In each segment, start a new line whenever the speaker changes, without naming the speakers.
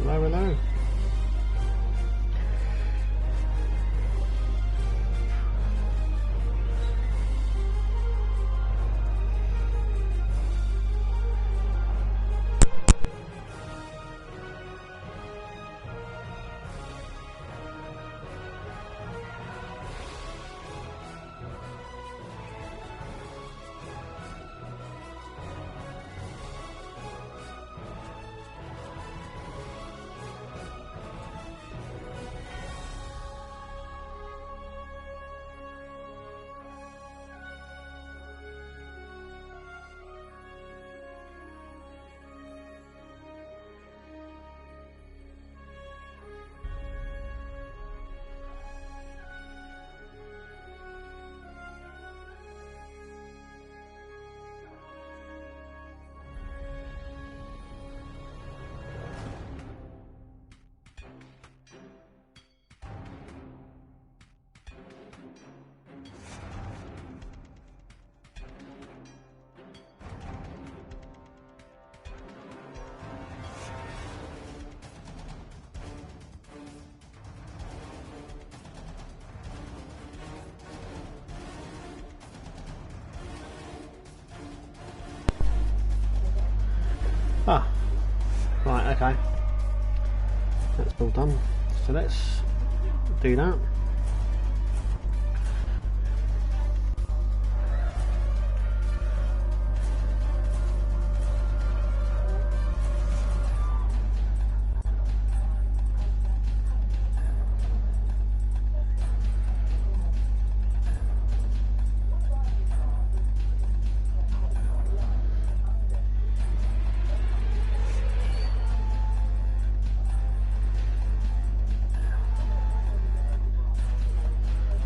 Hello, hello. Ah, right, okay. That's all done. So let's do that.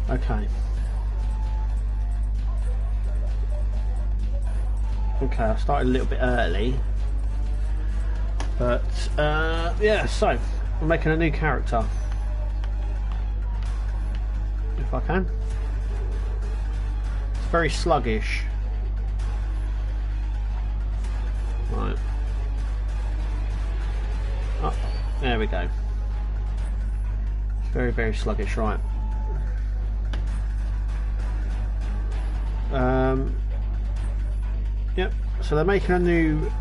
Okay. Okay, I started a little bit early. But, yeah, so, I'm making a new character. If I can. It's very sluggish. Right. Oh, there we go. It's very, very sluggish, right. Yep, so they're making a new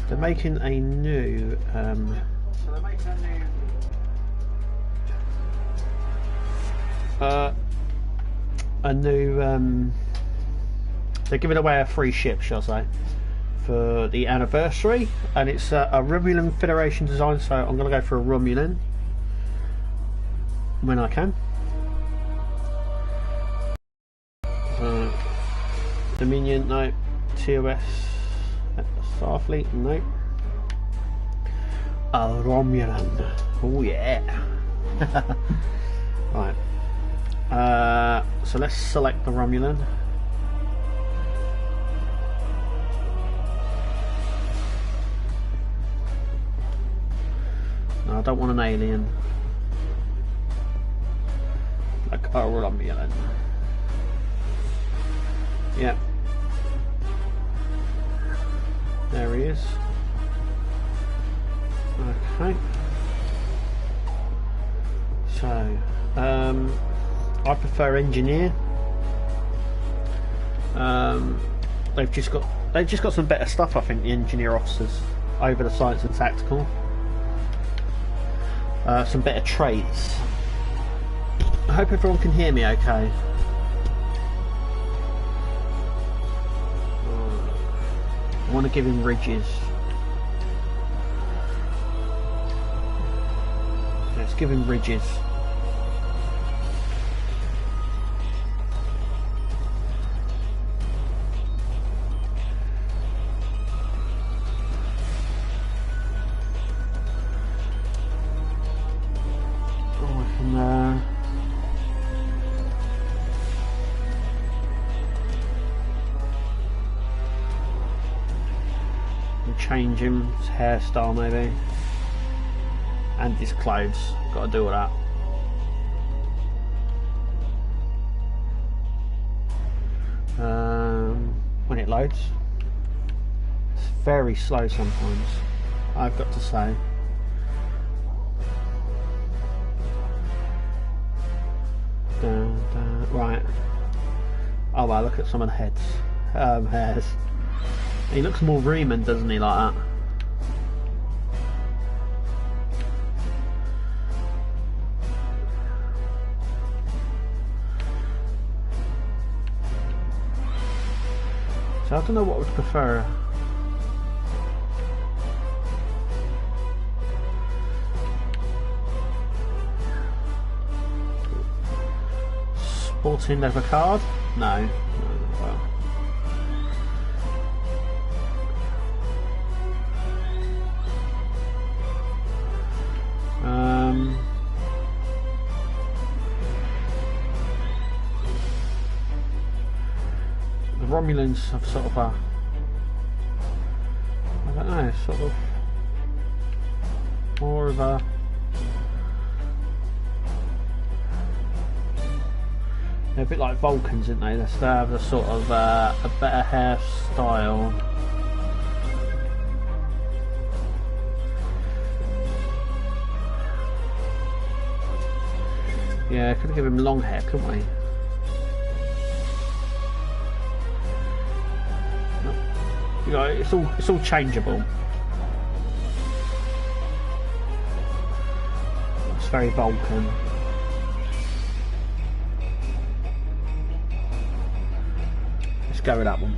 they're giving away a free ship, shall I say, for the anniversary, and it's a Romulan Federation design, so I'm going to go for a Romulan when I can. Dominion, no. TOS, Starfleet, no. A Romulan, oh yeah. Right. So let's select the Romulan. No, I don't want an alien. Like a Romulan. Yeah. There he is. Okay. So, I prefer engineer. They've just got some better stuff, I think, the engineer officers over the science and tactical. Some better traits. I hope everyone can hear me okay. I want to give him ridges. Let's give him ridges. Oh, I can change him, his hairstyle maybe, and his clothes. Got to do all that. When it loads, very slow sometimes, I've got to say. Right. Oh wow, look at some of the hairs. He looks more Riemann, doesn't he, like that? So I don't know what I would prefer. Sporting leather card? No. Well. The Romulans have sort of a, I don't know, sort of more of a, they're a bit like Vulcans, aren't they? They still have a sort of a better hairstyle. Yeah, could have given him long hair, couldn't we? You know, it's all changeable. It's very Vulcan. Let's go with that one.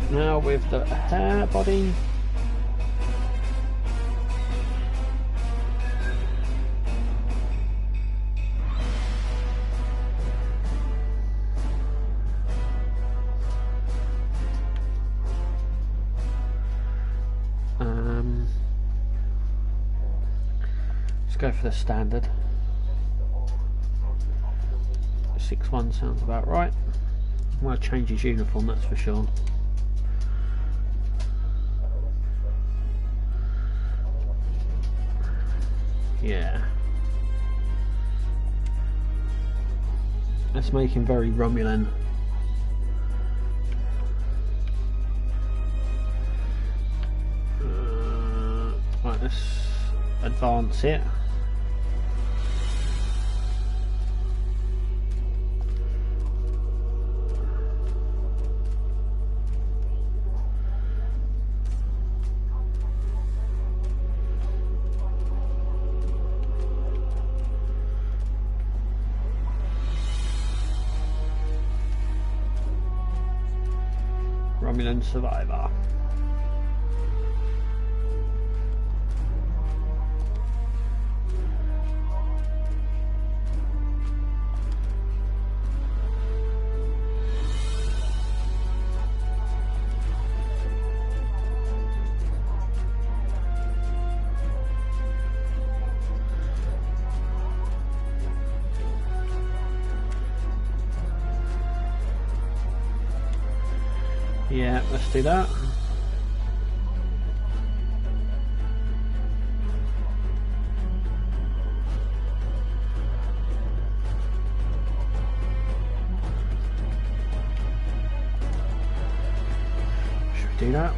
Now with the hair body. Let's go for the standard. 6-1 sounds about right. I'm going to change his uniform, that's for sure. Yeah. Let's make him very Romulan. Right, let's advance it. Romulan survivor. Yeah, let's do that. Should we do that?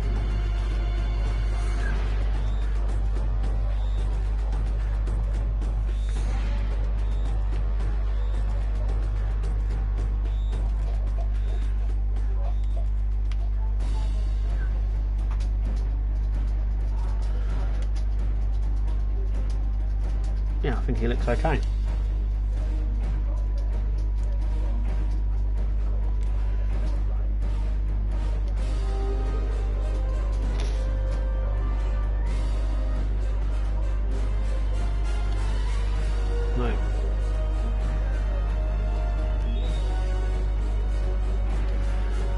Yeah, I think he looks okay. No. I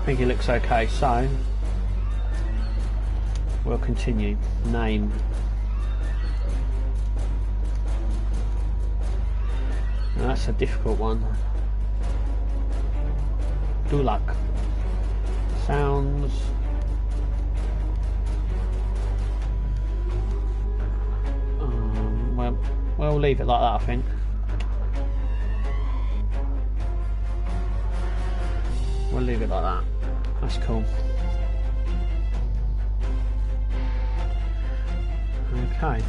think he looks okay, so we'll continue. Name. That's a difficult one. Dulak. Sounds. Well, We'll leave it like that, I think. We'll leave it like that. That's cool. Okay.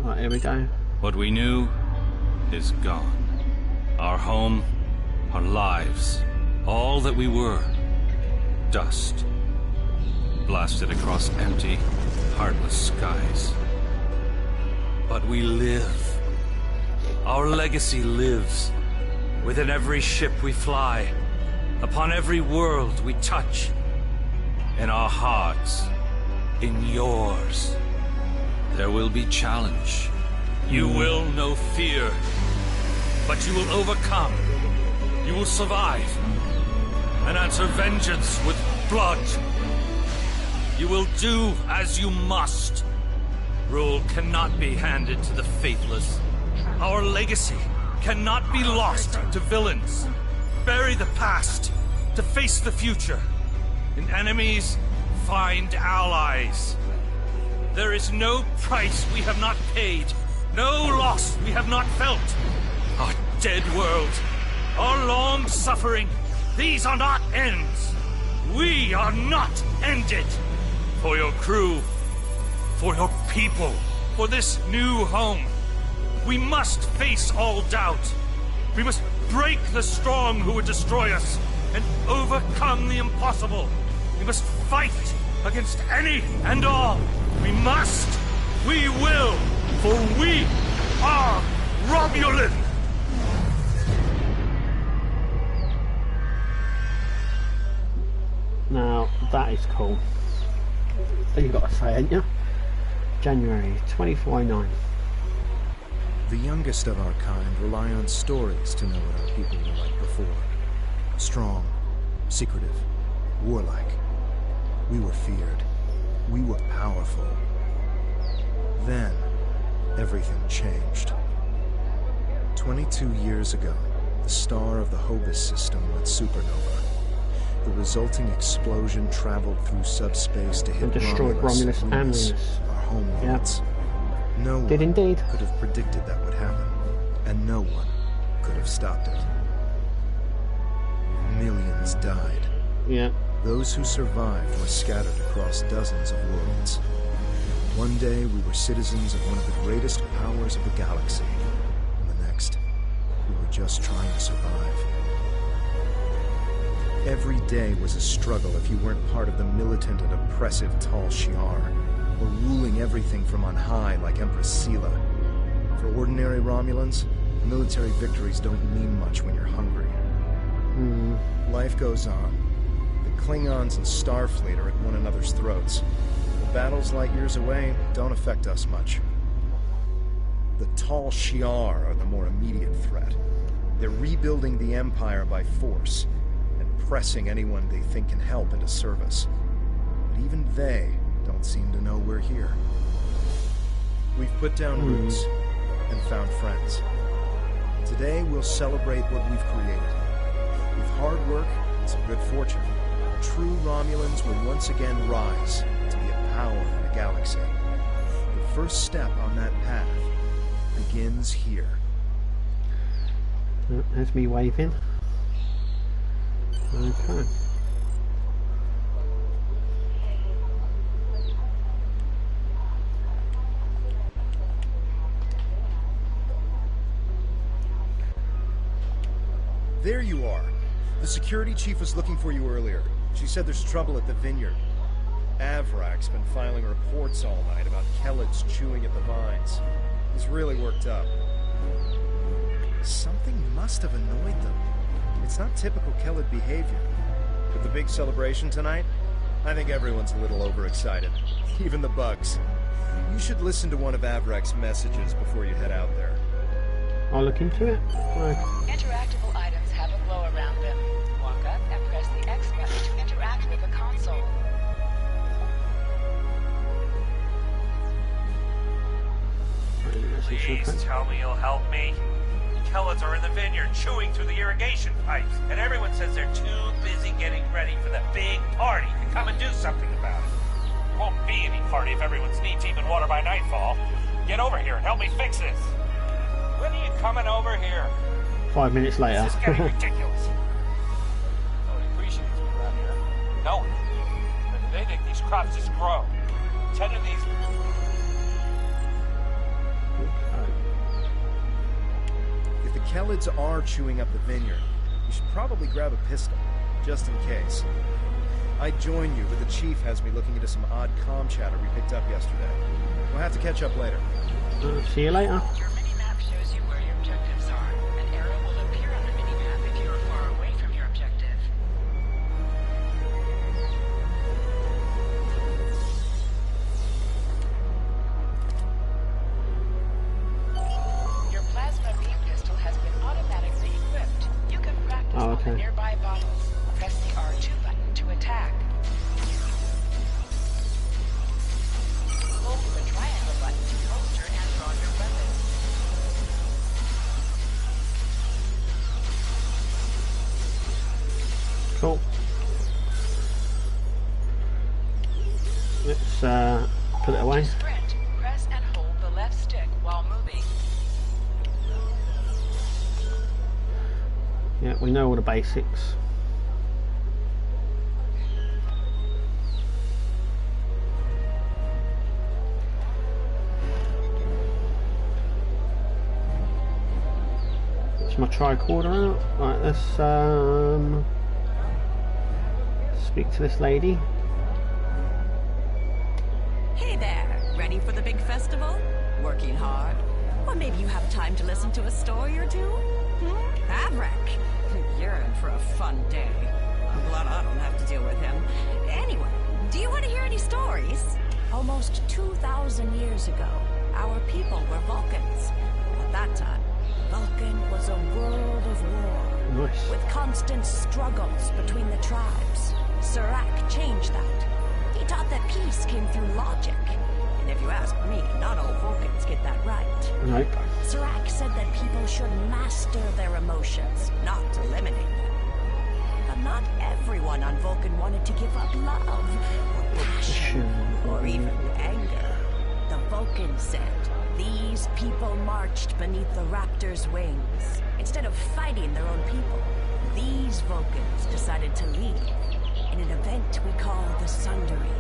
Right, here we go.
What we knew is gone. Our home, our lives, all that we were, dust. Blasted across empty, heartless skies. But we live. Our legacy lives. Within every ship we fly. Upon every world we touch. In our hearts. In yours. There will be challenge. You will know fear. But you will overcome. You will survive. And answer vengeance with blood. You will do as you must. Rule cannot be handed to the faithless. Our legacy cannot be lost to villains. Bury the past to face the future. In enemies, find allies. There is no price we have not paid. No loss we have not felt. Our dead world, our long suffering, these are not ends. We are not ended. For your crew, for your people, for this new home, we must face all doubt. We must break the strong who would destroy us and overcome the impossible. We must fight against any and all. We must, we will, for we are Romulan.
Now, that is cool. You've got to say, ain't you? January 2409.
The youngest of our kind rely on stories to know what our people were like before. Strong, secretive, warlike. We were feared. We were powerful. Then, everything changed. 22 years ago, the star of the Hobus system went supernova. The resulting explosion traveled through subspace to hit
and destroyed Romulus and Remus,
our homelands. Yep. No one could have predicted that would happen, and no one could have stopped it. Millions died.
Yeah.
Those who survived were scattered across dozens of worlds. One day we were citizens of one of the greatest powers of the galaxy, and the next, we were just trying to survive. Every day was a struggle if you weren't part of the militant and oppressive Tal Shiar, or ruling everything from on high like Empress Sela. For ordinary Romulans, military victories don't mean much when you're hungry. Life goes on. The Klingons and Starfleet are at one another's throats. The battles light years away don't affect us much. The Tal Shiar are the more immediate threat. They're rebuilding the Empire by force, pressing anyone they think can help into service. But even they don't seem to know we're here. We've put down roots and found friends. Today we'll celebrate what we've created. With hard work and some good fortune, true Romulans will once again rise to be a power in the galaxy. The first step on that path begins here.
There's me waving. Okay.
There you are. The security chief was looking for you earlier. She said there's trouble at the vineyard. Avrak's been filing reports all night about Kellids chewing at the vines. He's really worked up. Something must have annoyed them. It's not typical Kellid behavior. With the big celebration tonight, I think everyone's a little overexcited. Even the bugs. You should listen to one of Avrak's messages before you head out there.
I'll look into it. Right.
Interactable items have a glow around them. Walk up and press the X button to interact with the console.
Please tell me you'll help me. The Kellids are in the vineyard chewing through the irrigation pipes, and everyone says they're too busy getting ready for the big party to come and do something about it. be any party if everyone's knee-deep in water by nightfall. Get over here and help me fix this. When are you coming over here?
5 minutes later.
This is getting ridiculous. Nobody appreciates me around here. No one. They think these crops just grow. 10 of these...
If the Kellids are chewing up the vineyard, you should probably grab a pistol, just in case. I'd join you, but the chief has me looking into some odd comm chatter we picked up yesterday. We'll have to catch up later.
See you later.
Your minimap shows you where your objectives are. An arrow will appear on the minimap if you are far away from your objective. Your plasma beam pistol has been automatically equipped. You can practice on the nearby bottles. Press the R2 button to attack. Hold the triangle button to holster and draw your weapon.
Cool. Let's put it away.
To sprint, press and hold the left stick while moving.
Yeah, we know all the basics. It's my tricorder out. Right, let's speak to this lady.
Hey there, ready for the big festival? Working hard? Or maybe you have time to listen to a story or two? Averick, you're in for a fun day. I'm glad I don't have to deal with him. Anyway, do you want to hear any stories? Almost 2,000 years ago, our people were Vulcans. At that time, Vulcan was a world of war,
Nice.
with constant struggles between the tribes. Serac changed that. He taught that peace came through logic. And if you ask me, not all Vulcans get that right.
Nope.
Serac said that people should master their emotions, not eliminate them. But not everyone on Vulcan wanted to give up love, or passion, or even anger. The Vulcans said these people marched beneath the Raptor's wings. Instead of fighting their own people, these Vulcans decided to leave in an event we call the Sundering.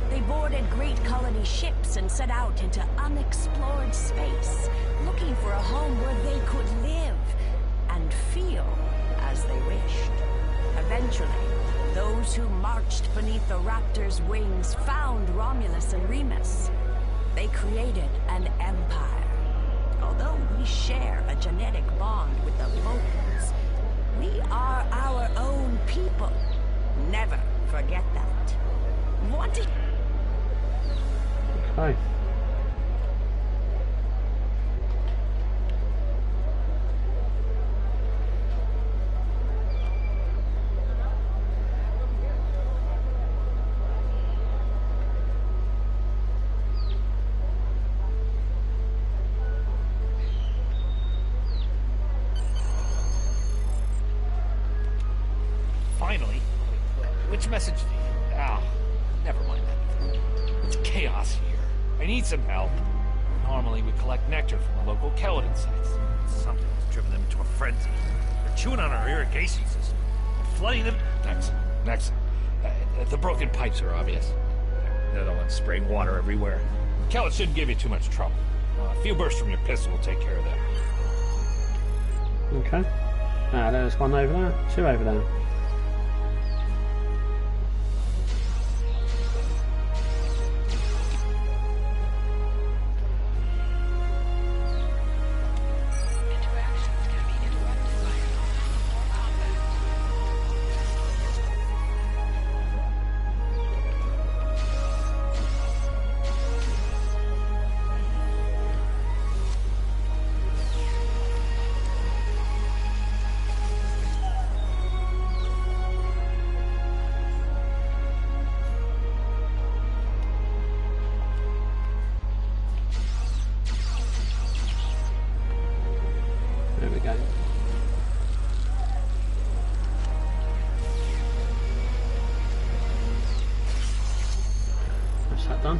They boarded great colony ships and set out into unexplored space, looking for a home where they could live and feel as they wished. Eventually, those who marched beneath the Raptor's wings found Romulus and Remus. They created an empire. Although we share a genetic bond with the Vulcans, we are our own people. Never forget that. Wanted...
Okay.
Finally. Which message? Ah, never mind that. It's chaos here. I need some help. Normally we collect nectar from the local Kellidan sites. Something has driven them into a frenzy. They're chewing on our irrigation system, flooding them. Next. The broken pipes are obvious. They're the ones spraying water everywhere. Kellid shouldn't give you too much trouble. A few bursts from your pistol will take care of that.
Okay. There's one over there. Two over there.
Interactions can be interrupted by an or combat.
that done.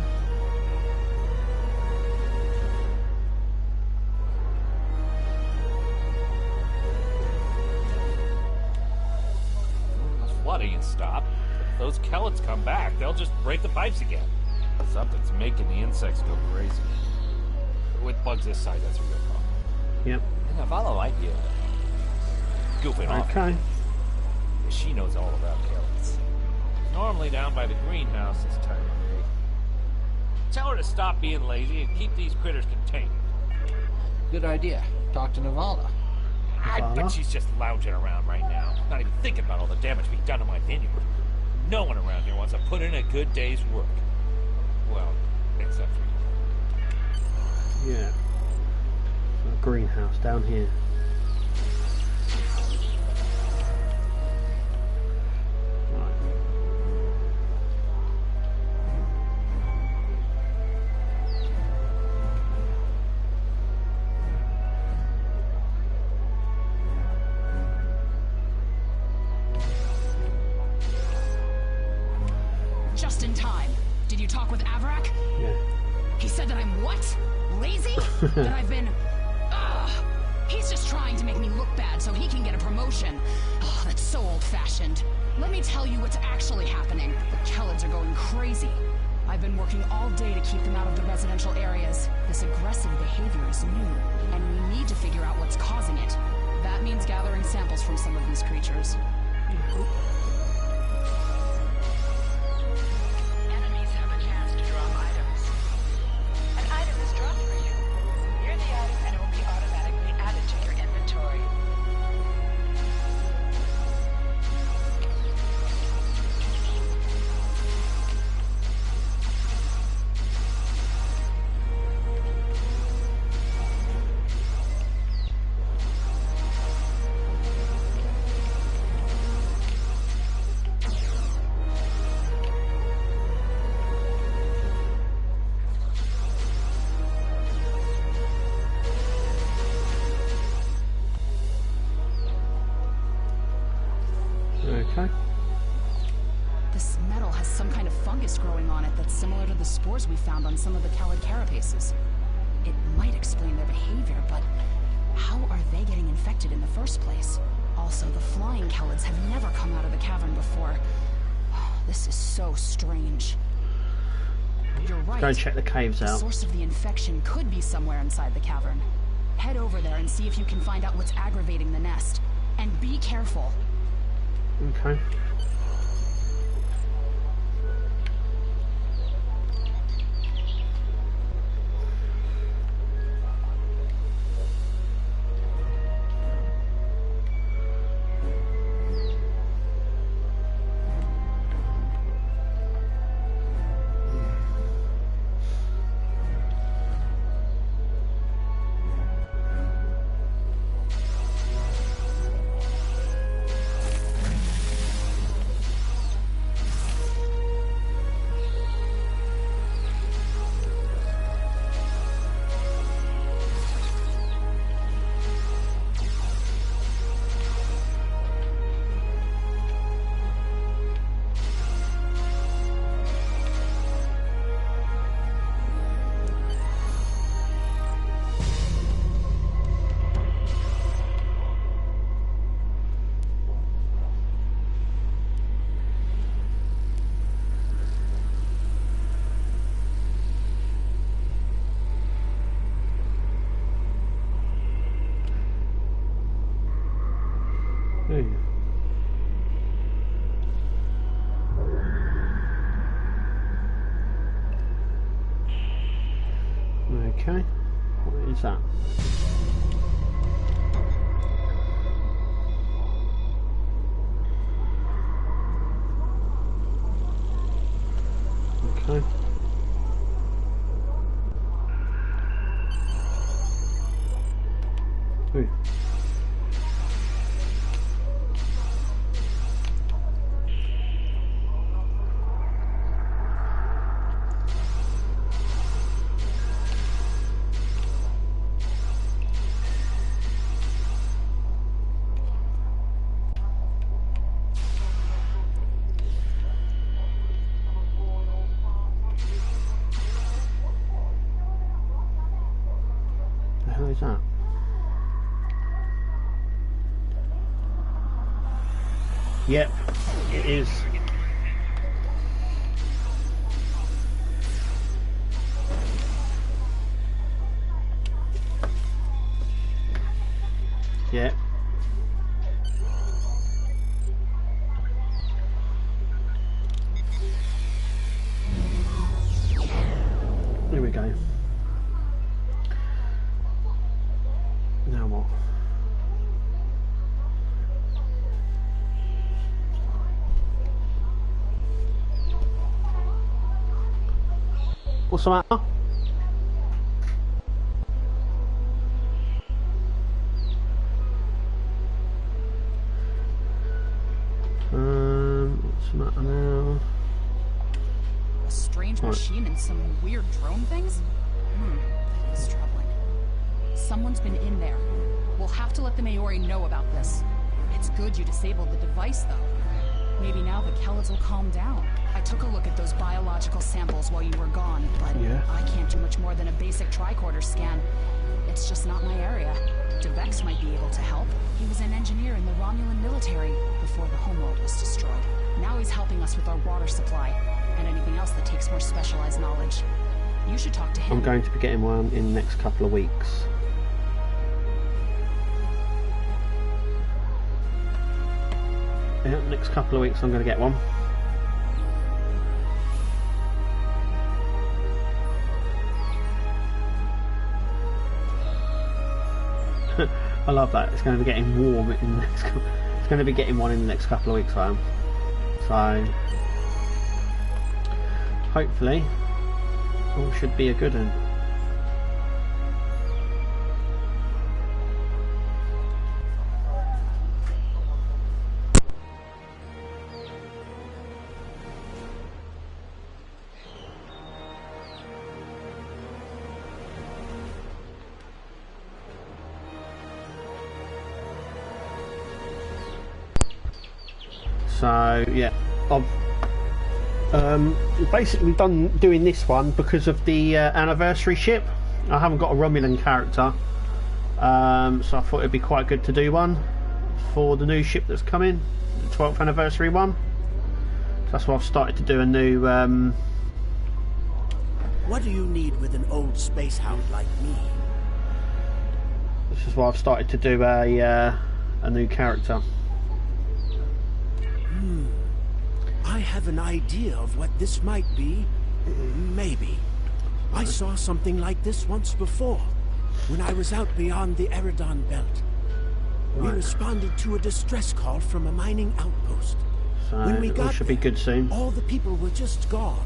The flooding has stopped. If those Kelets come back, they'll just break the pipes again. Something's making the insects go crazy. With bugs this size, that's a real problem.
Yep.
And Navala might be goofing off.
Okay.
She knows all about Kelets. Normally down by the greenhouse this time of day. Tell her to stop being lazy and keep these critters contained.
Good idea. Talk to Navala.
I bet she's just lounging around right now, not even thinking about all the damage being done to my vineyard. No one around here wants to put in a good day's work. Well, except for you.
Yeah. So greenhouse down here.
Just in time. Did you talk with Avrak?
Yeah.
He said that I'm what? Lazy? That I've been... He's just trying to make me look bad so he can get a promotion. Oh, that's so old-fashioned. Let me tell you what's actually happening. The Keleds are going crazy. I've been working all day to keep them out of the residential areas. This aggressive behavior is new, and we need to figure out what's causing it. That means gathering samples from some of these creatures.
Enemies have a chance to drop items. An item is dropped for you. Near the item and it will be automatically added to your inventory.
Okay.
This metal has some kind of fungus growing on it that's similar to the spores we found on some of the Keled carapaces. It might explain their behavior, but how are they getting infected in the first place? Also, the flying Keleds have never come out of the cavern before. This is so strange. You're right.
Go check the caves
The
out.
source of the infection could be somewhere inside the cavern. Head over there and see if you can find out what's aggravating the nest. And be careful.
Okay. Hey. Okay. What is that? Okay. Ooh. Where's that? Yep, it is. Yeah. Here we go. Now what? What's the matter? What's the matter now?
A strange machine and some weird drone things? That is troubling. Someone's been in there. We'll have to let the Maori know about this. It's good you disabled the device, though. Maybe now the Kellids will calm down. I took a look at those biological samples while you were gone, but I can't do much more than a basic tricorder scan. It's just not my area. Devex might be able to help. He was an engineer in the Romulan military before the homeworld was destroyed. Now he's helping us with our water supply and anything else that takes more specialized knowledge. You should talk to him.
I'm going to be getting one in the next couple of weeks. Yeah, next couple of weeks I'm going to get one. I love that. It's going to be getting warm in the next. It's going to be getting one in the next couple of weeks, I am. So hopefully, all should be a good one. So yeah, I've basically done doing this one because of the anniversary ship. I haven't got a Romulan character, so I thought it'd be quite good to do one for the new ship that's coming, the 12th anniversary one. So that's why I've started to do a new.
What do you need with an old space hound like me?
This is why I've started to do a new character.
I have an idea of what this might be. Maybe. I saw something like this once before, when I was out beyond the Eridon belt. We responded to a distress call from a mining outpost.
So
when we got
should
there,
be good soon.
all the people were just gone,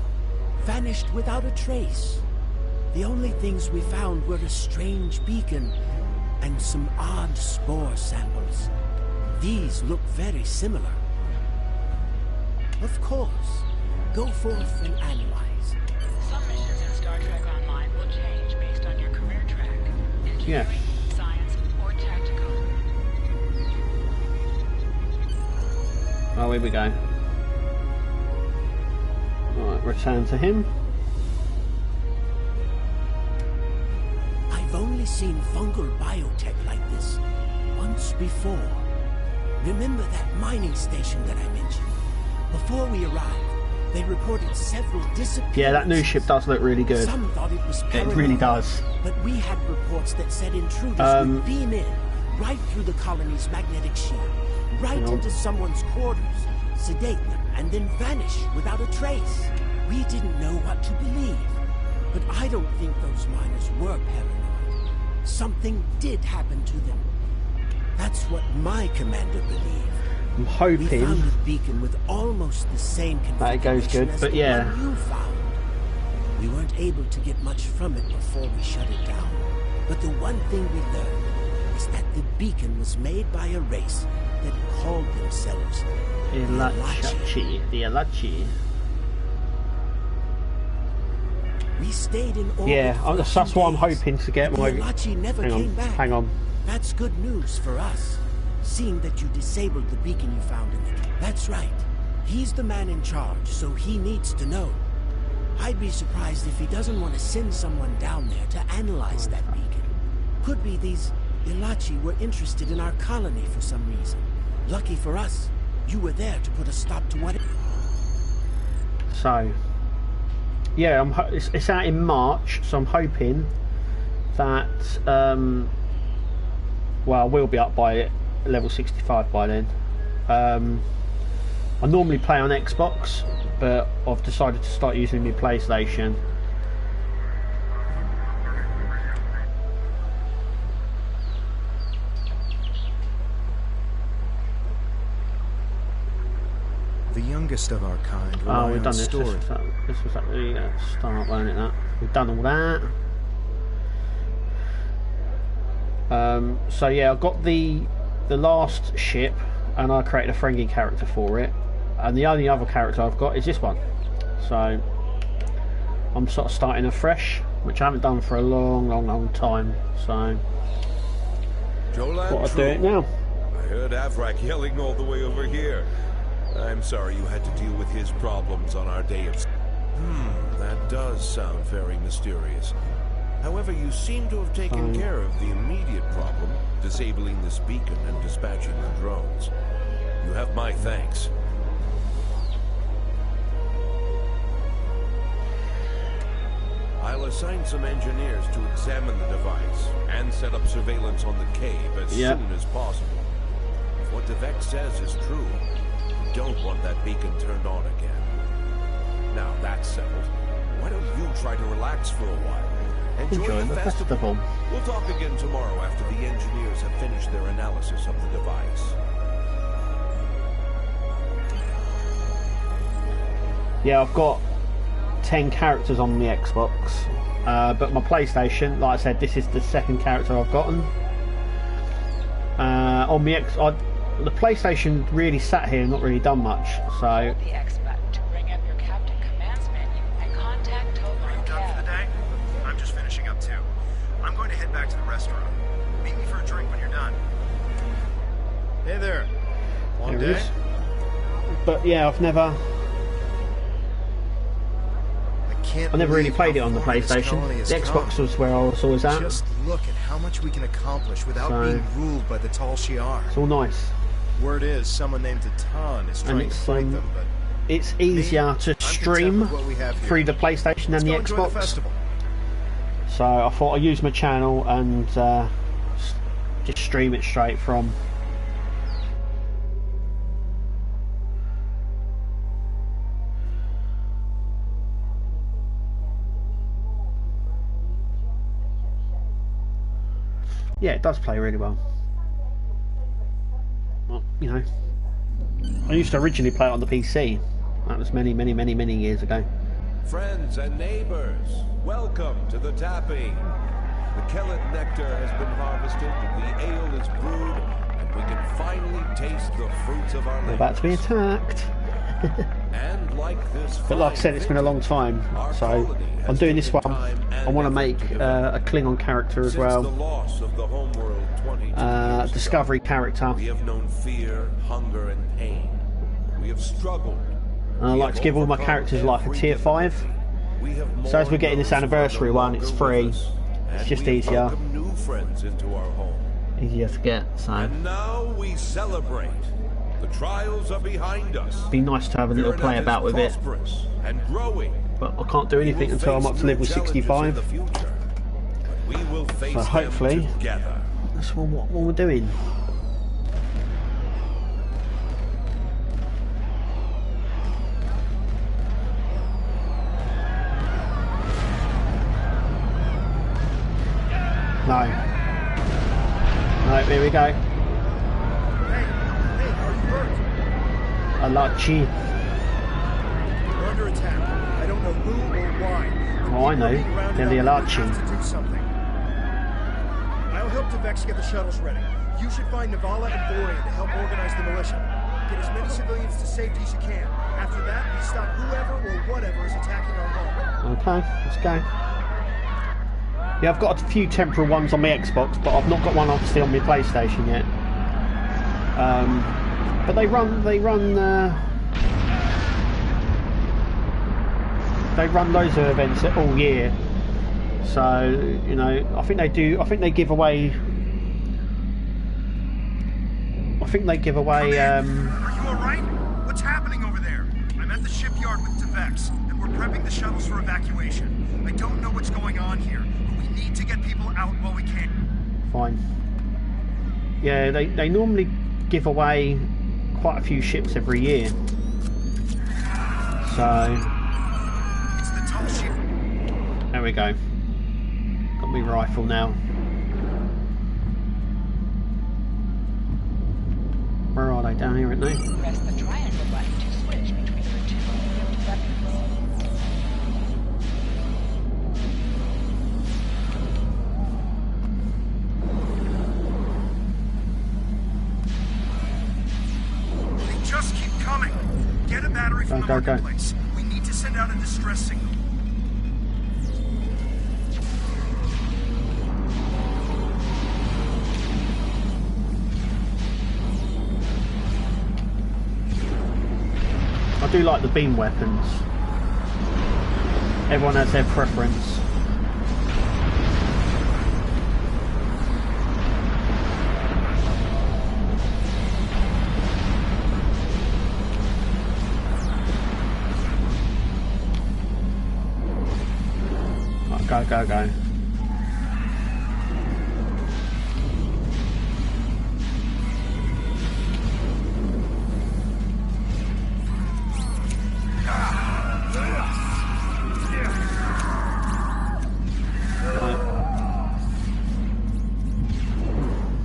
vanished without a trace. The only things we found were a strange beacon and some odd spore samples. These look very similar. Of course. Go forth and analyze.
Some missions in Star Trek Online will change based on your career track. Engineering, science, or tactical.
Oh, here we go. Alright, return to him.
I've only seen fungal biotech like this once before. Remember that mining station that I mentioned? Before we arrived, they reported several disappearances.
Yeah, that new ship does look really good.
Some thought it was
It really does.
But we had reports that said intruders would beam in right through the colony's magnetic shield, right into someone's quarters, sedate them, and then vanish without a trace. We didn't know what to believe, but I don't think those miners were paranoid. Something did happen to them. That's what my commander believed.
I'm hoping
we found the beacon with almost the same
that it goes good,
as
but
the
yeah.
one you found. We weren't able to get much from it before we shut it down. But the one thing we learned is that the beacon was made by a race that called themselves
the Alachi.
We stayed in orbit.
Yeah, that's why I'm hoping to get my.
The Alachi never came back.
Hang on.
That's good news for us. Seeing that you disabled the beacon you found in it. That's right. He's the man in charge, so he needs to know. I'd be surprised if he doesn't want to send someone down there to analyze that beacon. Could be these Ilachi were interested in our colony for some reason. Lucky for us, you were there to put a stop to what it...
So, yeah, it's out in March, so I'm hoping that, well, I will be up by level 65 by then. I normally play on Xbox, but I've decided to start using my PlayStation.
The youngest of our kind rely
we've done
on
this.
storage.
This was at the start, wasn't it? That we've done all that. So yeah, I got the last ship, and I created a friendly character for it, and the only other character I've got is this one. So I'm sort of starting afresh, which I haven't done for a long time. So thought I'd do it now.
I heard Avrak yelling all the way over here. I'm sorry you had to deal with his problems on our day of... that does sound very mysterious. However, you seem to have taken care of the immediate problem, disabling this beacon and dispatching the drones. You have my thanks. I'll assign some engineers to examine the device and set up surveillance on the cave as soon as possible. If what Devek says is true, we don't want that beacon turned on again. Now that's settled, why don't you try to relax for a while? Enjoy the festival. We'll talk again tomorrow after the engineers have finished their analysis of the device.
Yeah, I've got 10 characters on the Xbox, but my PlayStation, like I said, this is the second character I've gotten. On the the PlayStation really sat here and not really done much, so...
The X button to bring up your Captain Commands menu and contact Togo.
Are you done for the day? I'm just finishing up too. I'm going to head back to the restaurant. Meet me for a drink when you're done. Hey there. Long day?
But yeah, I've never really played it on the PlayStation. The Xbox was where I was always at.
Just look at how much we can accomplish without being ruled by the Tal Shiar.
It's all nice.
Word is someone named Titan is trying to fight them, but
it's easier to stream through the PlayStation than the Xbox. So I thought I'd use my channel and just stream it straight from. Yeah, it does play really well. Well, you know, I used to originally play it on the PC. That was many years ago.
Friends and neighbors, welcome to the tapping. The Kellet nectar has been harvested, the ale is brewed, and we can finally taste the fruits of our labors.
We're about to be attacked.
And like this,
but like I said, it's been a long time, so I'm doing this one. I want to make a Klingon character as well. Discovery character.
We have known fear, hunger, and pain. We have struggled.
And I like to give all my characters like a tier 5. So as we're getting this anniversary one, it's free. It's just easier.
New friends into our home.
Easier to get. So.
And now we celebrate. The trials are behind us.
Be nice to have a little play about with it.
And growing.
But I can't do anything until I'm up to level 65. So hopefully that's what we're doing. No. No, here we go. Alachi.
We're under attack. I don't know who or why.
Oh, I know. They're the Alachi.
I'll help Devex get the shuttles ready. You should find Navala and Borean to help organize the militia. Get as many civilians to safety as you can. After that, we stop whoever or whatever is attacking our home.
Okay, let's go. Yeah, I've got a few temporal ones on my Xbox, but I've not got one obviously on my PlayStation yet. But they run loads of events all year. So, you know, I think they do. I think they give away. I think they give away.
Are you all right? What's happening over there? I'm at the shipyard with Devex, and we're prepping the shuttles for evacuation. I don't know what's going on here, but we need to get people out while we can.
Fine. Yeah, they normally give away quite a few ships every year. So.
It's the tall ship.
There we go. Got my rifle now. Where are they? Down here, aren't they?
Press the triangle button to switch between the two linked weapons.
They just keep coming. Get a battery from the marketplace. We need to send out a distress signal.
I do like the beam weapons. Everyone has their preference. Right, go.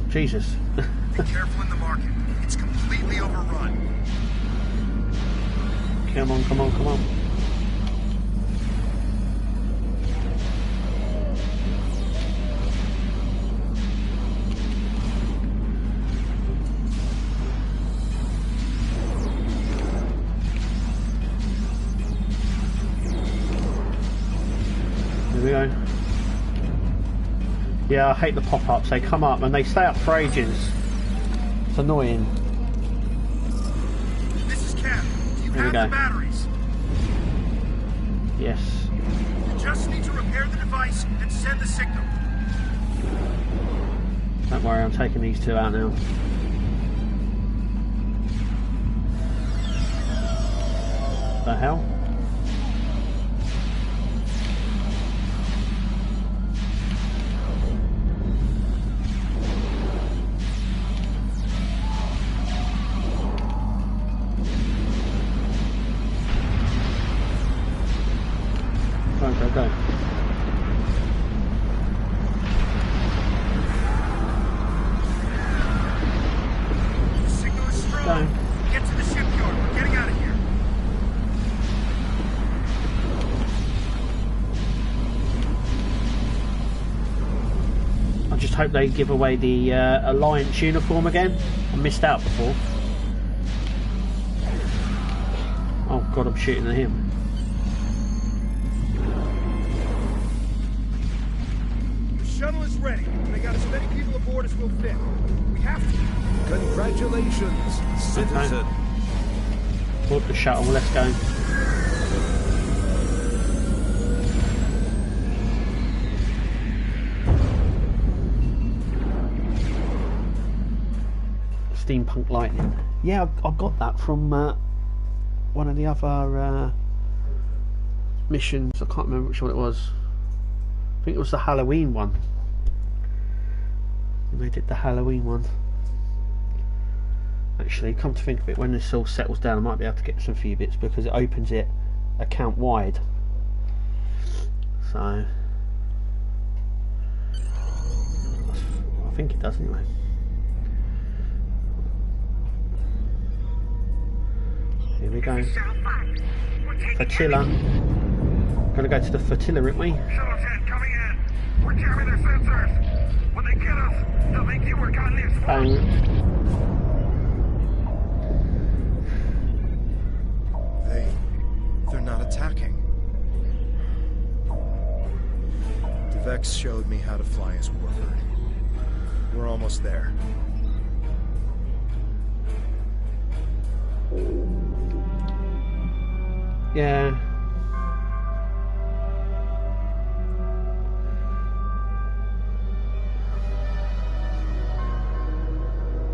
Jesus.
Be careful in the market. It's completely overrun.
Come on. Here we go. Yeah, I hate the pop-ups. They come up and they stay up for ages. It's annoying.
This is Cap. Do you have the batteries?
Yes.
You just need to repair the device and send the signal.
Don't worry, I'm taking these two out now. The hell? Go.
The signal is strong. Get to the shipyard. We're getting out of here.
I just hope they give away the Alliance uniform again. I missed out before. Oh god, I'm shooting at him.
Shuttle is ready. They got as many people aboard as will fit. We have to.
Congratulations, citizen.
Okay. Board the shuttle. Let's go. Steampunk lightning. Yeah, I got that from one of the other missions. I can't remember which one it was. I think it was the Halloween one. And they did the Halloween one. Actually, come to think of it, when this all settles down I might be able to get some few bits because it opens it account wide. So I think it does anyway. Here we go. Flotilla. Gonna go to the flotilla, aren't we?
Shuttle 10 coming in. We're jamming their sensors. When they get us, they'll think you were caught in the
Bang.
They're not attacking. Devex showed me how to fly his warbird. We're almost there.
Yeah.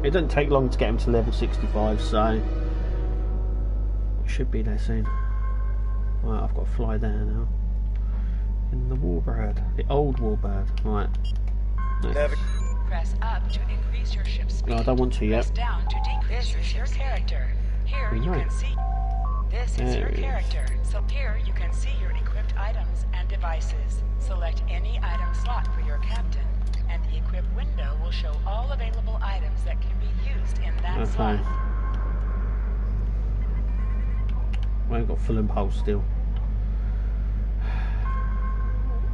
It doesn't take long to get him to level 65, so we should be there soon. Right, I've got to fly there now. In the warbird, the old warbird. Right. Next.
Press up to increase your ship's speed.
No, I don't want to yet.
Press down to decrease your ship's character. Here you can see. This is your character. So here you can see your equipped items and devices. Select any item slot for your captain, and the equip window will show all available items that can be used in that slot.
I ain't got full impulse still.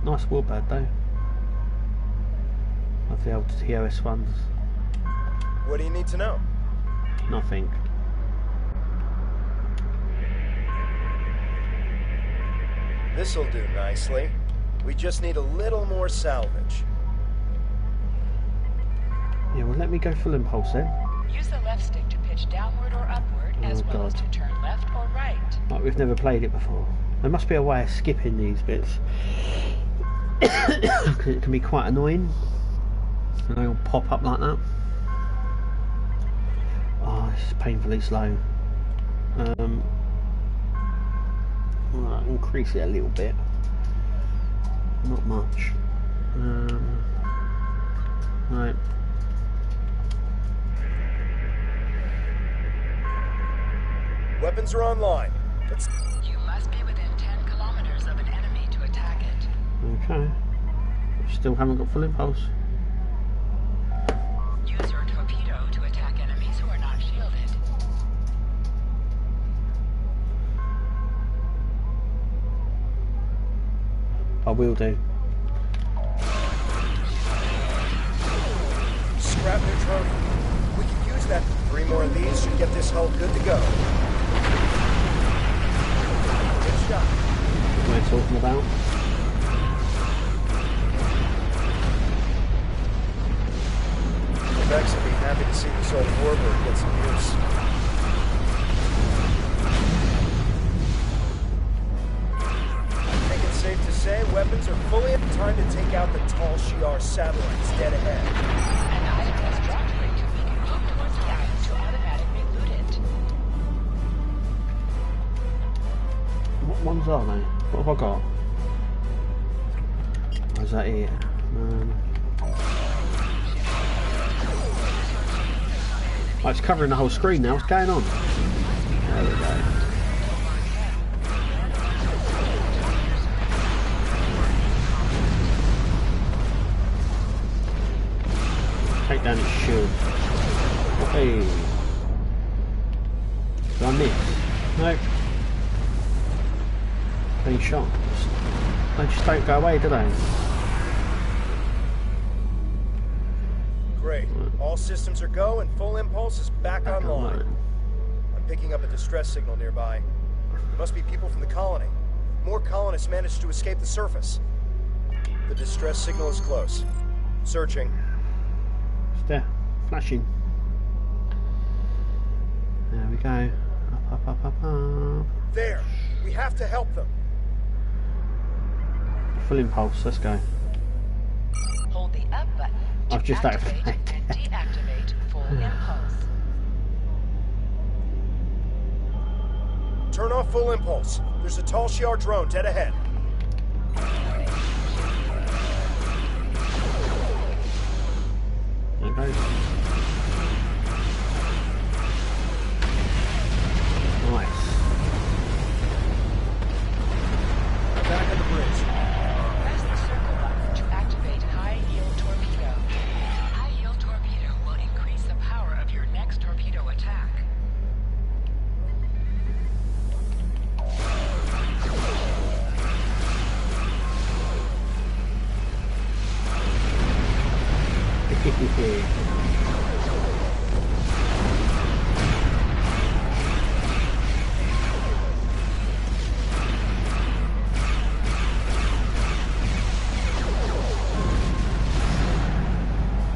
Nice warbird though. Love the old TOS ones.
What do you need to know?
Nothing.
This'll do nicely. We just need a little more salvage.
Yeah, well, let me go full impulse then.
Use the left stick to pitch downward or upward, as well as to turn left or right.
Like we've never played it before. There must be a way of skipping these bits. It can be quite annoying. And they all pop up like that. Oh, this is painfully slow. Right, increase it a little bit. Not much. Right.
Weapons are online.
You must be within 10 kilometers of an enemy to attack it.
Okay. Still haven't got full impulse.
Use your torpedo to attack enemies who are not shielded.
I will do.
Scrap neutronium. We can use that. 3 more of these should get this hull good to go. Good shot.
What am I talking about?
Vex will be happy to see this old warbird get some use. I think it's safe to say weapons are fully in time to take out the Tal Shiar satellites dead ahead.
An item has dropped for you. We can move towards the item to automatically loot it.
What ones are they? What have I got? Or is that it? Oh, it's covering the whole screen now. What's going on? There we go. Take down its shield. Hey. Did I miss? No. Clean shot. They just don't go away, do they?
Great. All systems are go and full impulse is back online. I'm picking up a distress signal nearby. There must be people from the colony. More colonists managed to escape the surface. The distress signal is close. Searching.
It's there. Flashing. There we go. Up, up, up, up, up.
There! We have to help them.
Full impulse, let's go.
Hold the up button to
I've just
activate and deactivate full impulse.
Turn off full impulse. There's a Tal Shiar drone dead ahead.
There it goes. Nice.
Back at the bridge.
Press the circle button to activate high-yield torpedo. High-yield torpedo will increase the power of your next torpedo attack.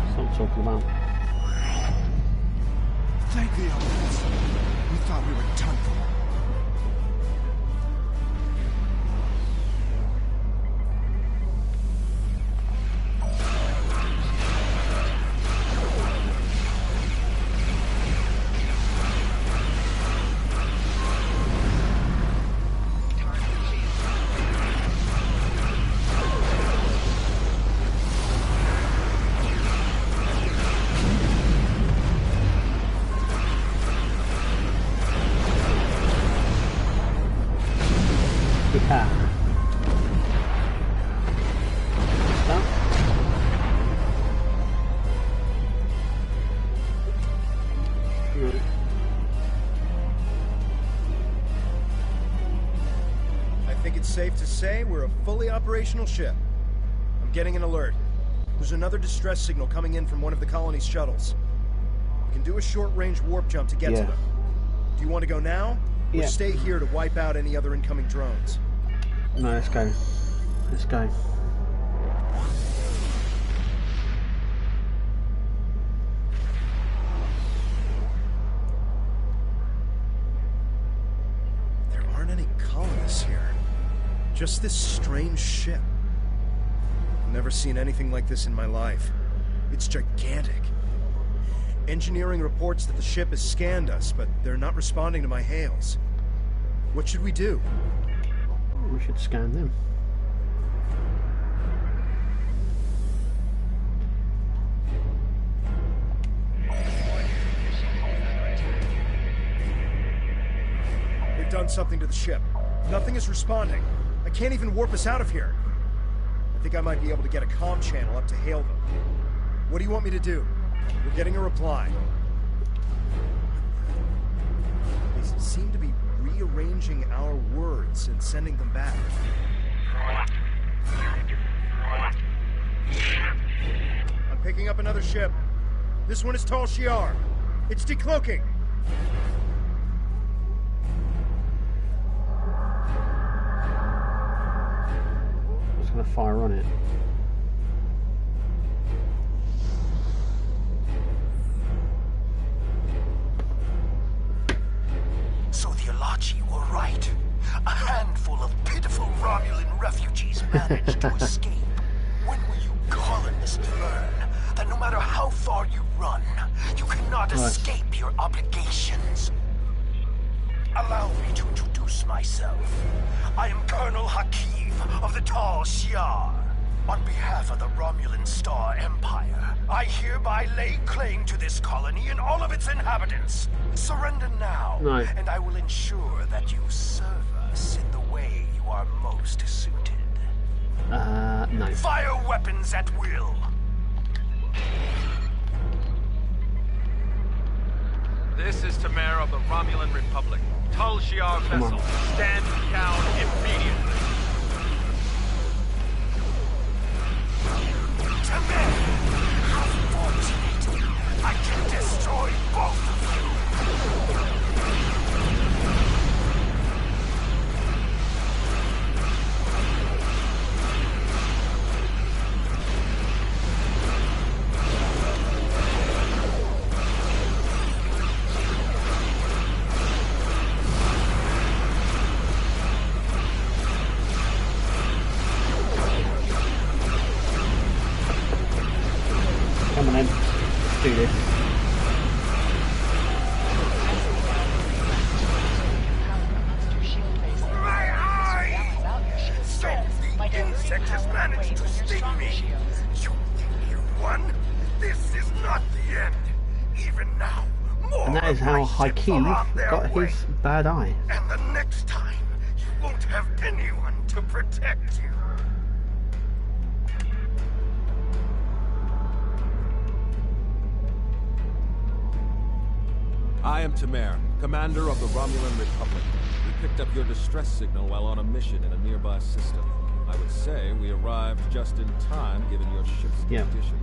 That's what I'm talking about.
Thank the elements. We thought we were done for.
say we're a fully operational ship. I'm getting an alert. There's another distress signal coming in from one of the colony's shuttles. We can do a short-range warp jump to get to them. Do you want to go now? Or stay here to wipe out any other incoming drones?
No, let's go. Let's go.
There aren't any colonists here. Just this strange ship. I've never seen anything like this in my life. It's gigantic. Engineering reports that the ship has scanned us, but they're not responding to my hails. What should we do?
We should scan them.
They've done something to the ship. Nothing is responding. I can't even warp us out of here. I think I might be able to get a comm channel up to hail them. What do you want me to do? We're getting a reply. They seem to be rearranging our words and sending them back. I'm picking up another ship. This one is Tal Shiar. It's decloaking.
I'm just gonna fire on it.
So the Alachi were right. A handful of pitiful Romulan refugees managed to escape. When will you colonists learn that no matter how far you run, you cannot escape your obligations? Allow me to introduce myself. I am Colonel Hakiv of the Tal Shiar. On behalf of the Romulan Star Empire, I hereby lay claim to this colony and all of its inhabitants. Surrender now, and I will ensure that you serve us in the way you are most suited.
No.
Fire weapons at will.
This is Tamer of the Romulan Republic. Tal Shiar vessel. Stand down immediately.
Tamer! How fortunate! I can destroy both of you!
Come on in. Let's do this.
My eyes! So the insect has managed to sting me! You think you won? This is not the end! Even now, more
And that is how Hakiv got his bad eye.
And the next time, you won't have anyone to protect you.
I am Tamer, commander of the Romulan Republic. We picked up your distress signal while on a mission in a nearby system. I would say we arrived just in time given your ship's condition.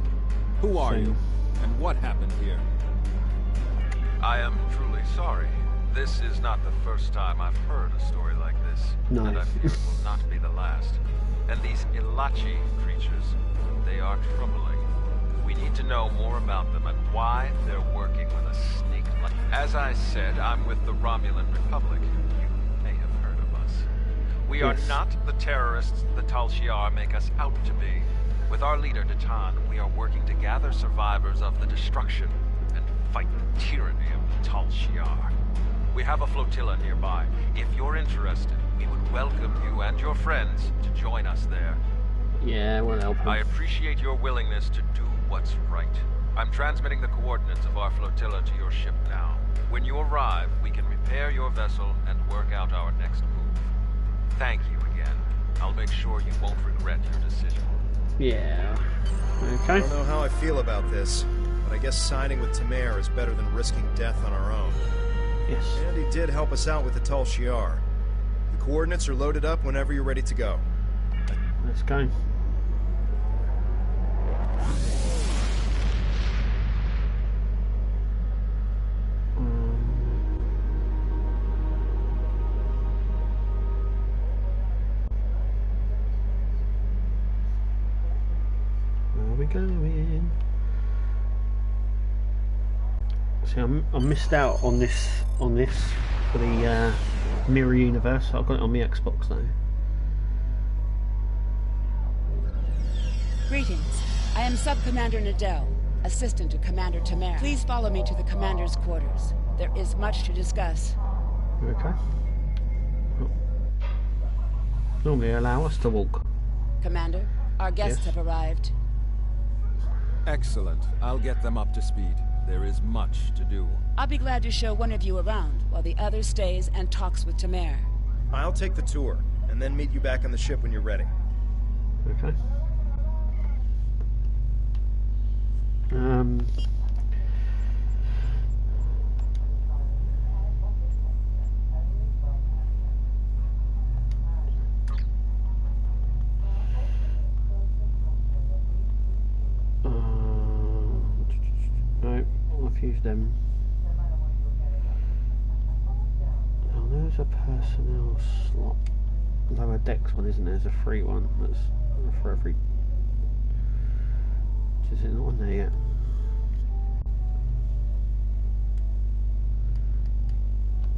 Who are you, and what happened here?
I am truly sorry. This is not the first time I've heard a story like this. And I fear it will not be the last. And these Ilachi creatures, they are troubling. We need to know more about them and why they're working with a snake-like. As I said, I'm with the Romulan Republic. You may have heard of us. We are not the terrorists the Tal Shiar make us out to be. With our leader, Datan, we are working to gather survivors of the destruction and fight the tyranny of the Tal Shiar. We have a flotilla nearby. If you're interested, we would welcome you and your friends to join us there.
Yeah, we'll help him.
I appreciate your willingness to do what's right. I'm transmitting the coordinates of our flotilla to your ship now. When you arrive, we can repair your vessel and work out our next move. Thank you again. I'll make sure you won't regret your decision.
Yeah. Okay.
I don't know how I feel about this, but I guess signing with Tamer is better than risking death on our own.
Yes.
And he did help us out with the Tal Shiar. The coordinates are loaded up whenever you're ready to go.
let's go. Where are we going? See, I missed out on this for the Mirror Universe. I've got it on my Xbox though.
Greetings. I am Sub-Commander Nadell, assistant to Commander Tamer. Please follow me to the Commander's quarters. There is much to discuss.
Okay. Normally allow us to walk.
Commander, our guests have arrived.
Excellent. I'll get them up to speed. There is much to do.
I'll be glad to show one of you around, while the other stays and talks with Tamer.
I'll take the tour, and then meet you back on the ship when you're ready.
Okay. No, I've used them. Oh, there's a personnel slot. Lower decks one, isn't there? There's a free one. That's for every. Is it not on there yet?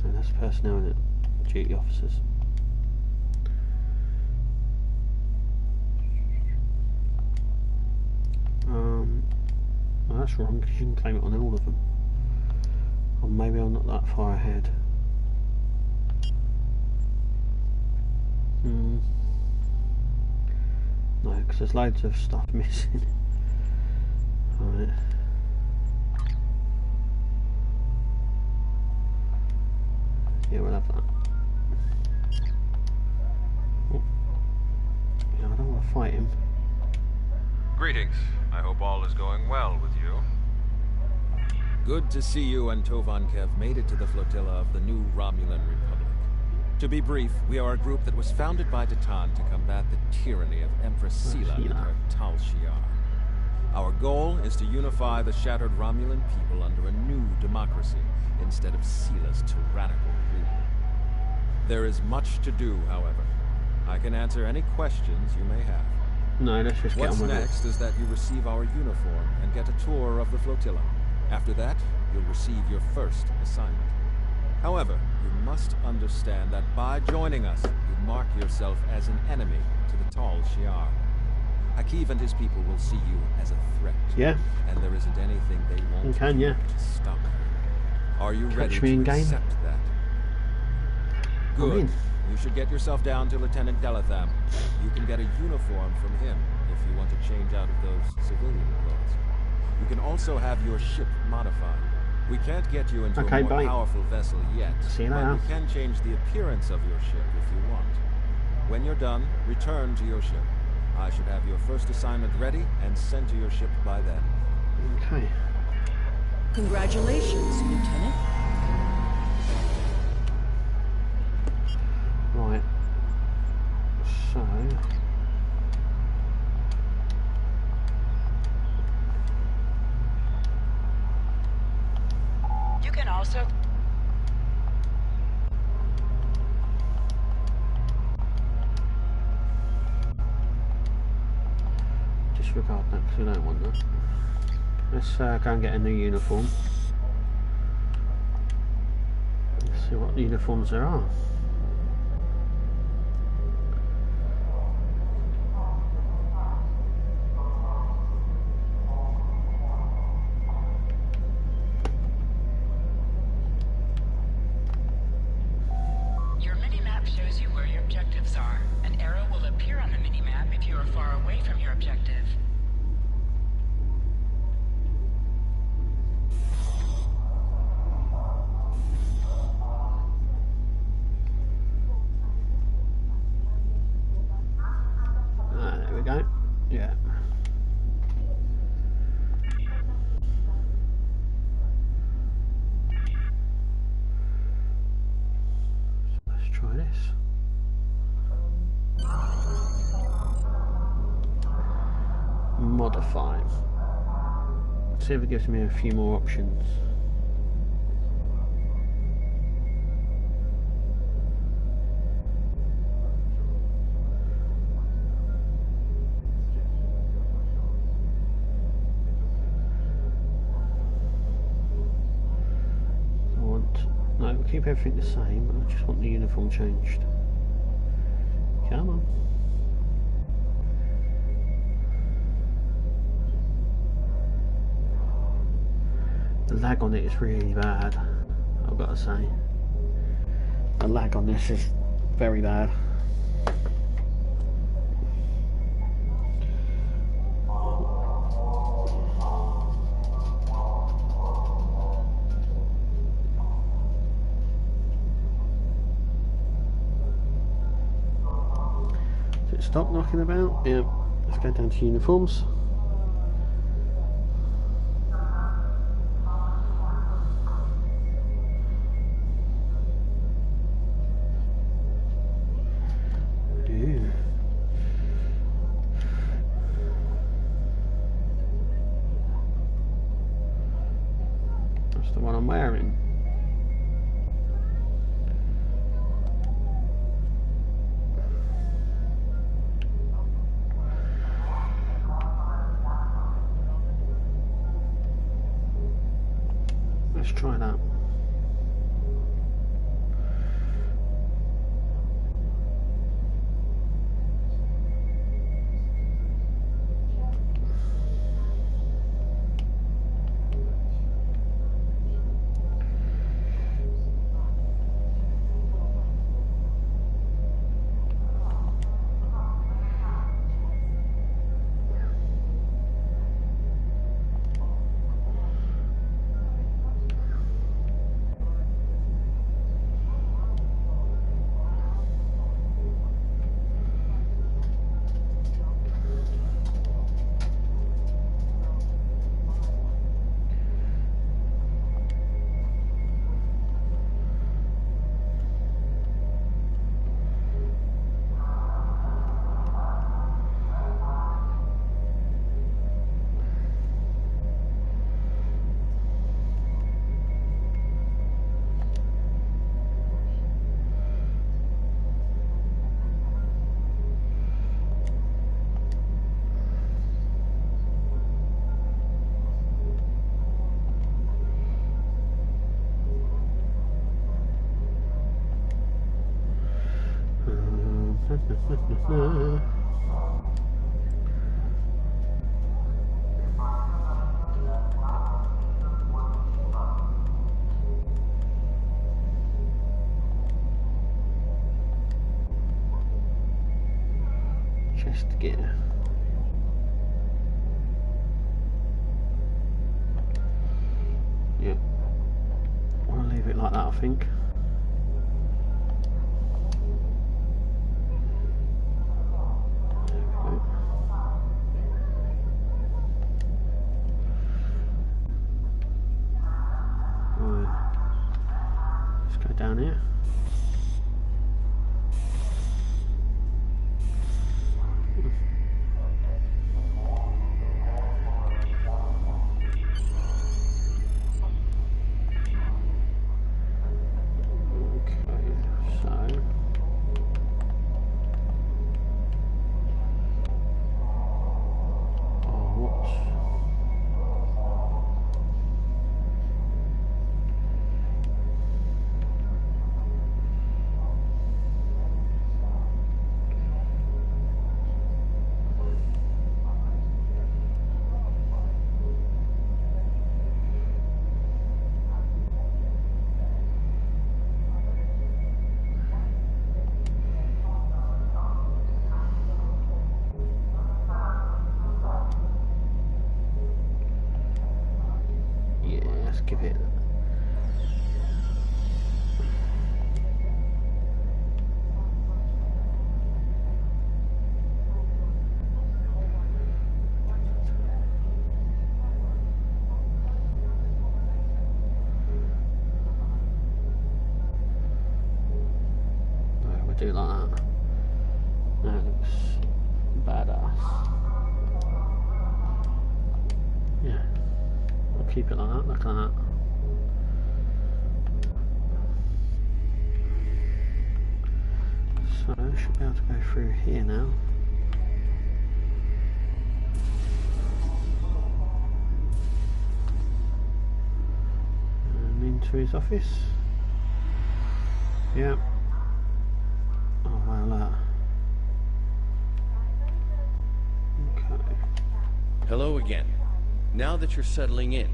No, that's personnel, isn't it? Duty officers. Well, that's wrong because you can claim it on all of them. Or maybe I'm not that far ahead. No, because there's loads of stuff missing. Alright. Yeah, we'll have that. Oh. Yeah, I don't want to fight him.
Greetings. I hope all is going well with you. Good to see you and Tovankev made it to the flotilla of the new Romulan Republic. To be brief, we are a group that was founded by Titan to combat the tyranny of Empress Sela and her Tal Shiar. Our goal is to unify the shattered Romulan people under a new democracy instead of Sela's tyrannical rule. There is much to do, however. I can answer any questions you may have.
No, let's just get on with it.
What's next is that you receive our uniform and get a tour of the flotilla. After that, you'll receive your first assignment. However, you must understand that by joining us, you mark yourself as an enemy to the Tal Shiar. Akiv and his people will see you as a threat.
Yeah.
And there isn't anything they won't do to stop you. Are you ready to accept that? Good. You should get yourself down to Lieutenant Delatham. You can get a uniform from him if you want to change out of those civilian clothes. You can also have your ship modified. We can't get you into a more powerful vessel yet, but we can change the appearance of your ship if you want. When you're done, return to your ship. I should have your first assignment ready and sent to your ship by then.
Okay.
Congratulations, Lieutenant.
Right. So.
You can also...
Disregard that because we don't want that. Let's go and get a new uniform. Let's see what uniforms there are.
Your mini-map shows you where your objectives are. An arrow will appear on the mini-map if you are far away from your objective.
modify. See if it gives me a few more options. No, we'll keep everything the same. I just want the uniform changed. Come on. The lag on it is really bad, I've got to say. The lag on this is very bad. Stop knocking about. Yeah, let's go down to uniforms. Ew. That's the one I'm wearing. Let's try that. Chest gear. Yeah. I want to leave it like that, I think. Down here. Give it. No, we'll do like that. That looks badass. keep it like that, look at that. So I should be able to go through here now. And into his office. Yep. Oh well, okay.
Hello again. Now that you're settling in,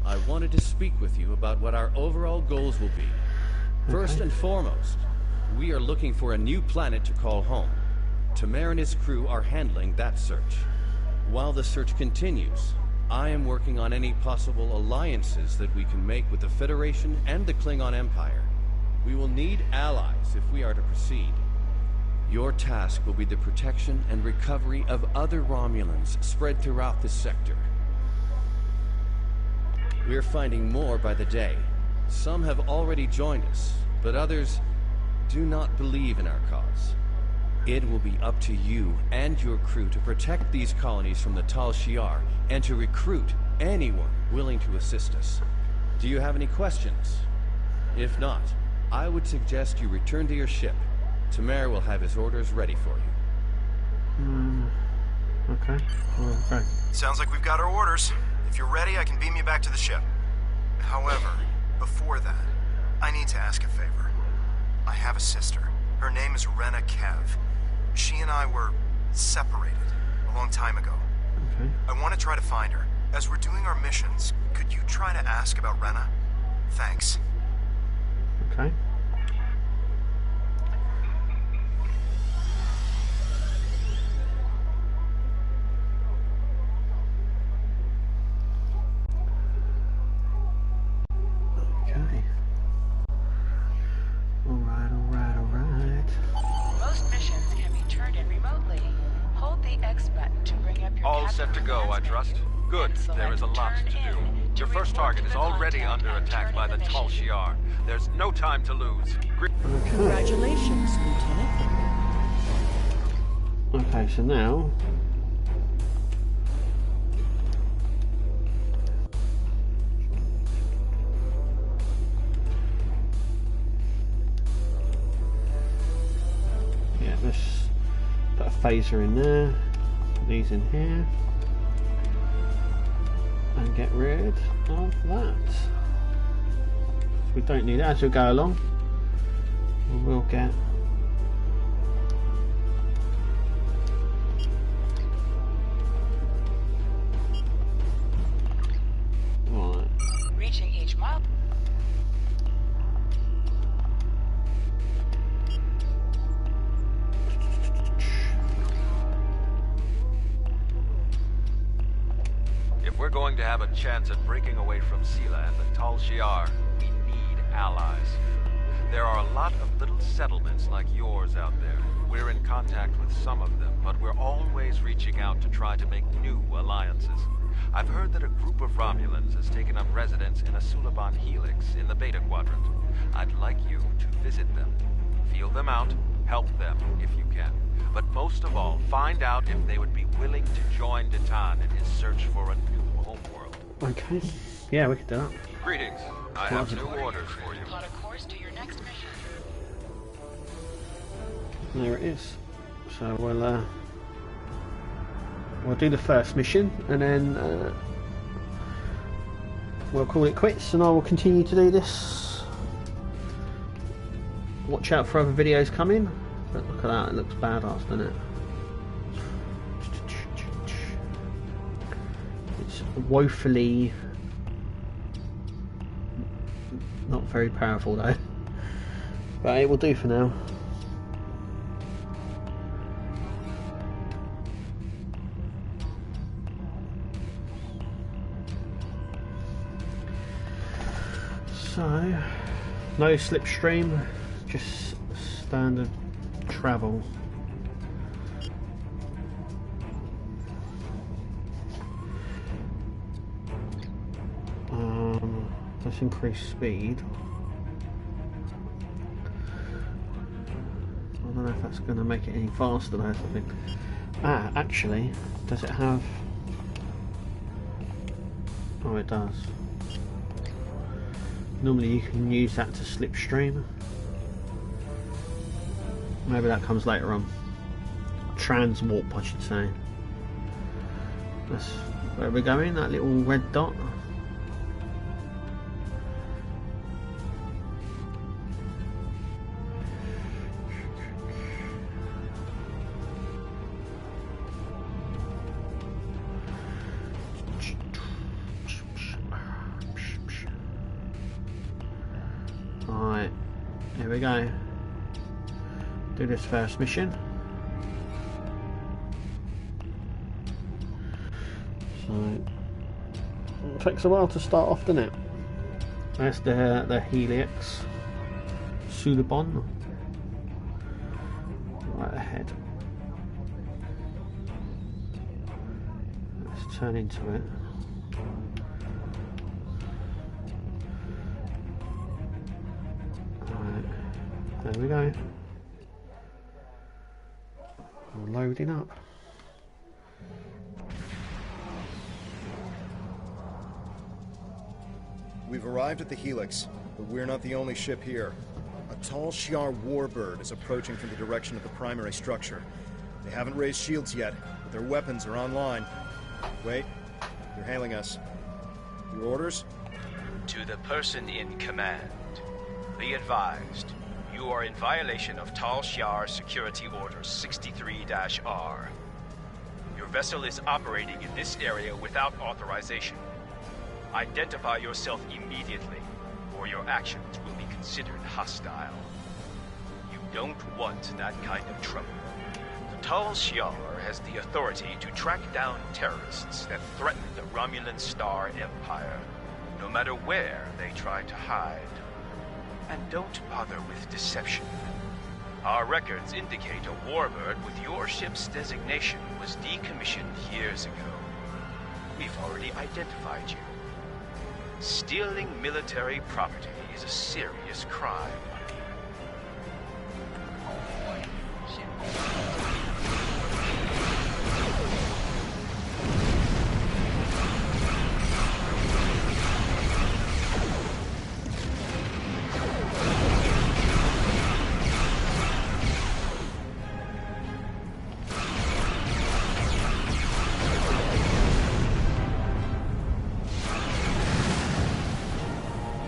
I wanted to speak with you about what our overall goals will be. First and foremost, we are looking for a new planet to call home. Tamer and his crew are handling that search. While the search continues, I am working on any possible alliances that we can make with the Federation and the Klingon Empire. We will need allies if we are to proceed. Your task will be the protection and recovery of other Romulans spread throughout this sector. We're finding more by the day. Some have already joined us, but others do not believe in our cause. It will be up to you and your crew to protect these colonies from the Tal Shiar and to recruit anyone willing to assist us. Do you have any questions? If not, I would suggest you return to your ship. Tamer will have his orders ready for you.
Okay. Okay.
Sounds like we've got our orders. If you're ready, I can beam you back to the ship. However, before that, I need to ask a favor. I have a sister. Her name is Rena Kev. She and I were separated a long time ago.
Okay.
I want to try to find her. As we're doing our missions, could you try to ask about Rena? Thanks.
Okay. Okay. Alright.
Most missions can be turned in remotely. Hold the X button to bring up your
All set to go, I trust. Good. There is a lot to do. Your first target is already under attack by the Tal Shiar. There's no time to lose.
Congratulations, Lieutenant.
Okay, so now yeah, let's put a phaser in there, put these in here, and get rid of that. We don't need it as we go along. We'll get right.
Reaching each mile.
If we're going to have a chance at breaking away from Sela and the Tal Shiar, we need allies. There are a lot of little settlements like yours out there. We're in contact with some of them, but we're always reaching out to try to make new alliances. I've heard that a group of Romulans has taken up residence in a Suliban helix in the Beta Quadrant. I'd like you to visit them. Feel them out, help them if you can. But most of all, find out if they would be willing to join Detan in his search for a new homeworld.
Okay. Yeah, we can do that.
Greetings. I have new orders for you.
Plot a course to your next mission.
There it is. So we'll do the first mission, and then we'll call it quits, and I will continue to do this. Watch out for other videos coming. But look at that, it looks badass, doesn't it? It's woefully not very powerful though. But it will do for now. So, no slipstream, just standard travel. Let's increase speed. I don't know if that's going to make it any faster though, I think. Ah, actually, does it have... Oh, it does. Normally you can use that to slipstream. Maybe that comes later on. Transwarp, I should say. That's where we're going, that little red dot. Alright, here we go. Do this first mission. So it takes a while to start off, doesn't it? That's the Helix Sulabon right ahead. Let's turn into it. Alright, there we go. Loading up.
We've arrived at the Helix, but we're not the only ship here. A tall Shi'ar warbird is approaching from the direction of the primary structure. They haven't raised shields yet, but their weapons are online. Wait, they're hailing us. Your orders?
To the person in command, be advised, you are in violation of Tal Shiar Security Order 63-R. Your vessel is operating in this area without authorization. Identify yourself immediately, or your actions will be considered hostile. You don't want that kind of trouble. The Tal Shiar has the authority to track down terrorists that threaten the Romulan Star Empire, no matter where they try to hide. And don't bother with deception. Our records indicate a warbird with your ship's designation was decommissioned years ago. We've already identified you. Stealing military property is a serious crime.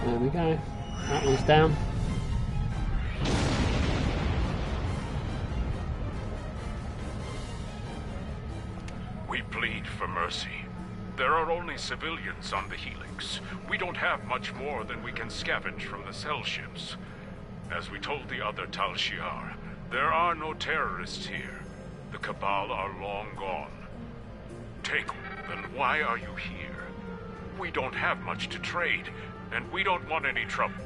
There we go. That one's down.
We plead for mercy. There are only civilians on the Helix. We don't have much more than we can scavenge from the cell ships. As we told the other Tal Shiar, there are no terrorists here. The Cabal are long gone. Take them, then why are you here? We don't have much to trade, and we don't want any trouble.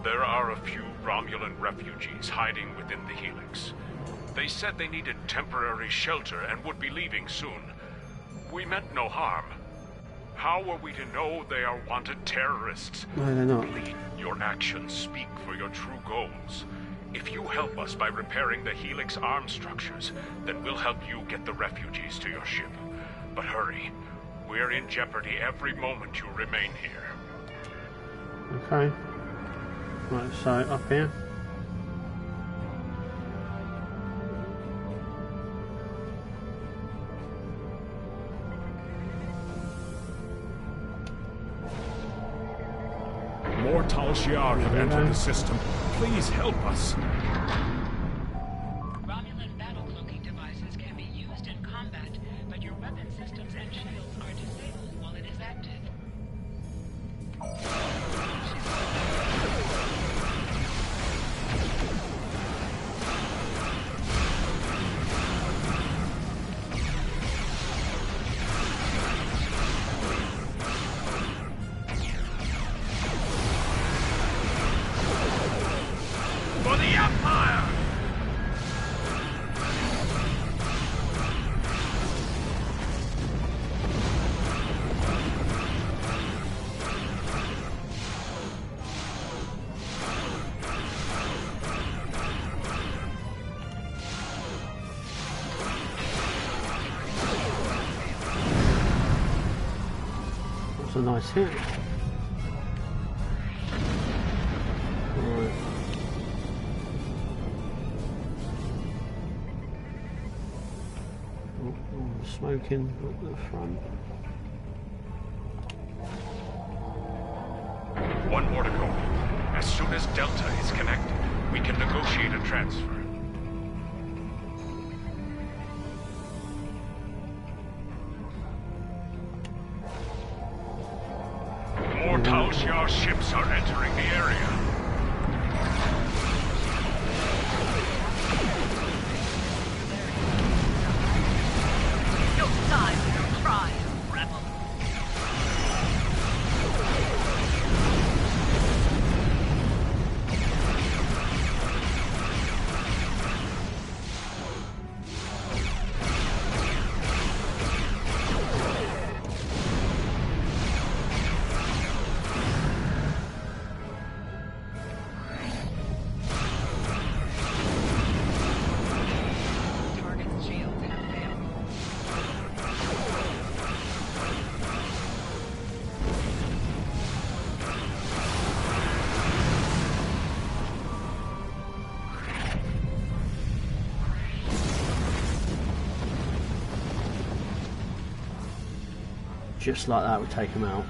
There are a few Romulan refugees hiding within the Helix. They said they needed temporary shelter and would be leaving soon. We meant no harm. How are we to know they are wanted terrorists?
No, they're not.
Please, your actions speak for your true goals. If you help us by repairing the Helix arm structures, then we'll help you get the refugees to your ship. But hurry. We're in jeopardy every moment you remain here.
Okay. Right, so up here.
More Tal Shiar have entered the system. Please help us.
Romulan battle cloaking devices can be used in combat, but your weapon systems and shields are disabled while it is active.
For the Empire!
That's a nice hit. Smoking at the front.
One more to go. As soon as Delta is connected, we can negotiate a transfer. More Tal Shiar ships are entering the area.
You'll die for your crime, rebel.
Just like that would take him out.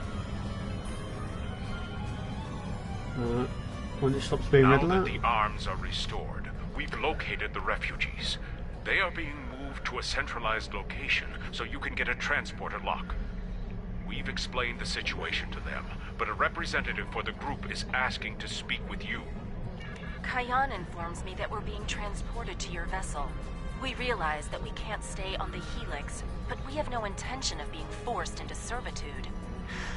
When it stops being red
Now
alert.
that the arms are restored, we've located the refugees. They are being moved to a centralized location so you can get a transporter lock. We've explained the situation to them, but a representative for the group is asking to speak with you.
Kayan informs me that we're being transported to your vessel. We realize that we can't stay on the Helix, but we have no intention of being forced into servitude.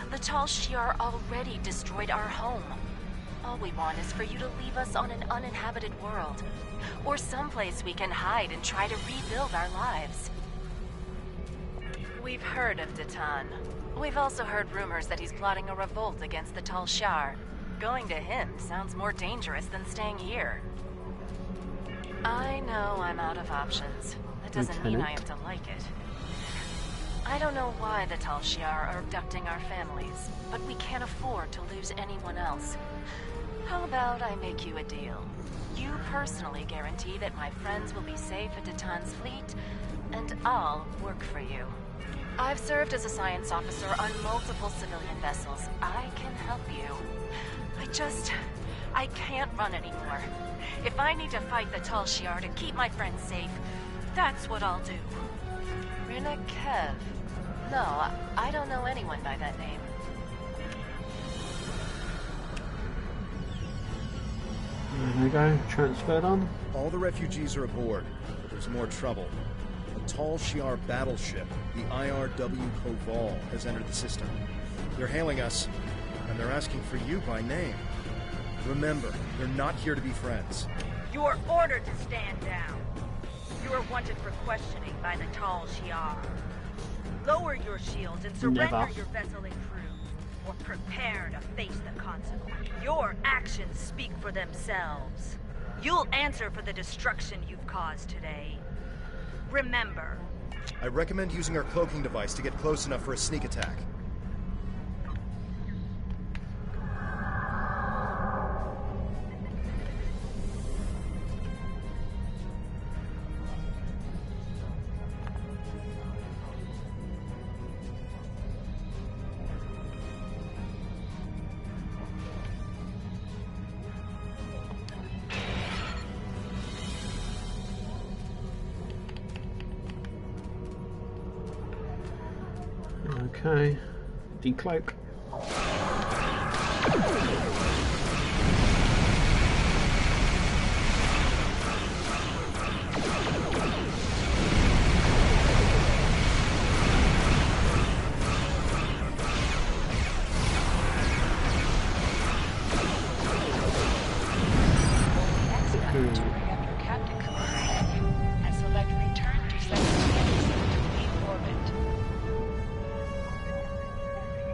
The Tal Shiar already destroyed our home. All we want is for you to leave us on an uninhabited world, or someplace we can hide and try to rebuild our lives. We've heard of Datan. We've also heard rumors that he's plotting a revolt against the Tal Shiar. Going to him sounds more dangerous than staying here. I know I'm out of options. That doesn't mean I have to like it. I don't know why the Tal Shiar are abducting our families, but we can't afford to lose anyone else. How about I make you a deal? You personally guarantee that my friends will be safe at Datan's fleet, and I'll work for you. I've served as a science officer on multiple civilian vessels. I can help you. I can't run anymore. If I need to fight the Tal Shiar to keep my friends safe, that's what I'll do. Rina Kev. No, I don't know anyone by that name.
There we go, transferred on.
All the refugees are aboard, but there's more trouble. A Tal Shiar battleship, the IRW Koval, has entered the system. They're hailing us, and they're asking for you by name. Remember, they're not here to be friends.
You are ordered to stand down. You are wanted for questioning by the Tal Shiar. Lower your shields and surrender your vessel and crew, or prepare to face the consequences. Your actions speak for themselves. You'll answer for the destruction you've caused today. Remember.
I recommend using our cloaking device to get close enough for a sneak attack.
Okay, decloak.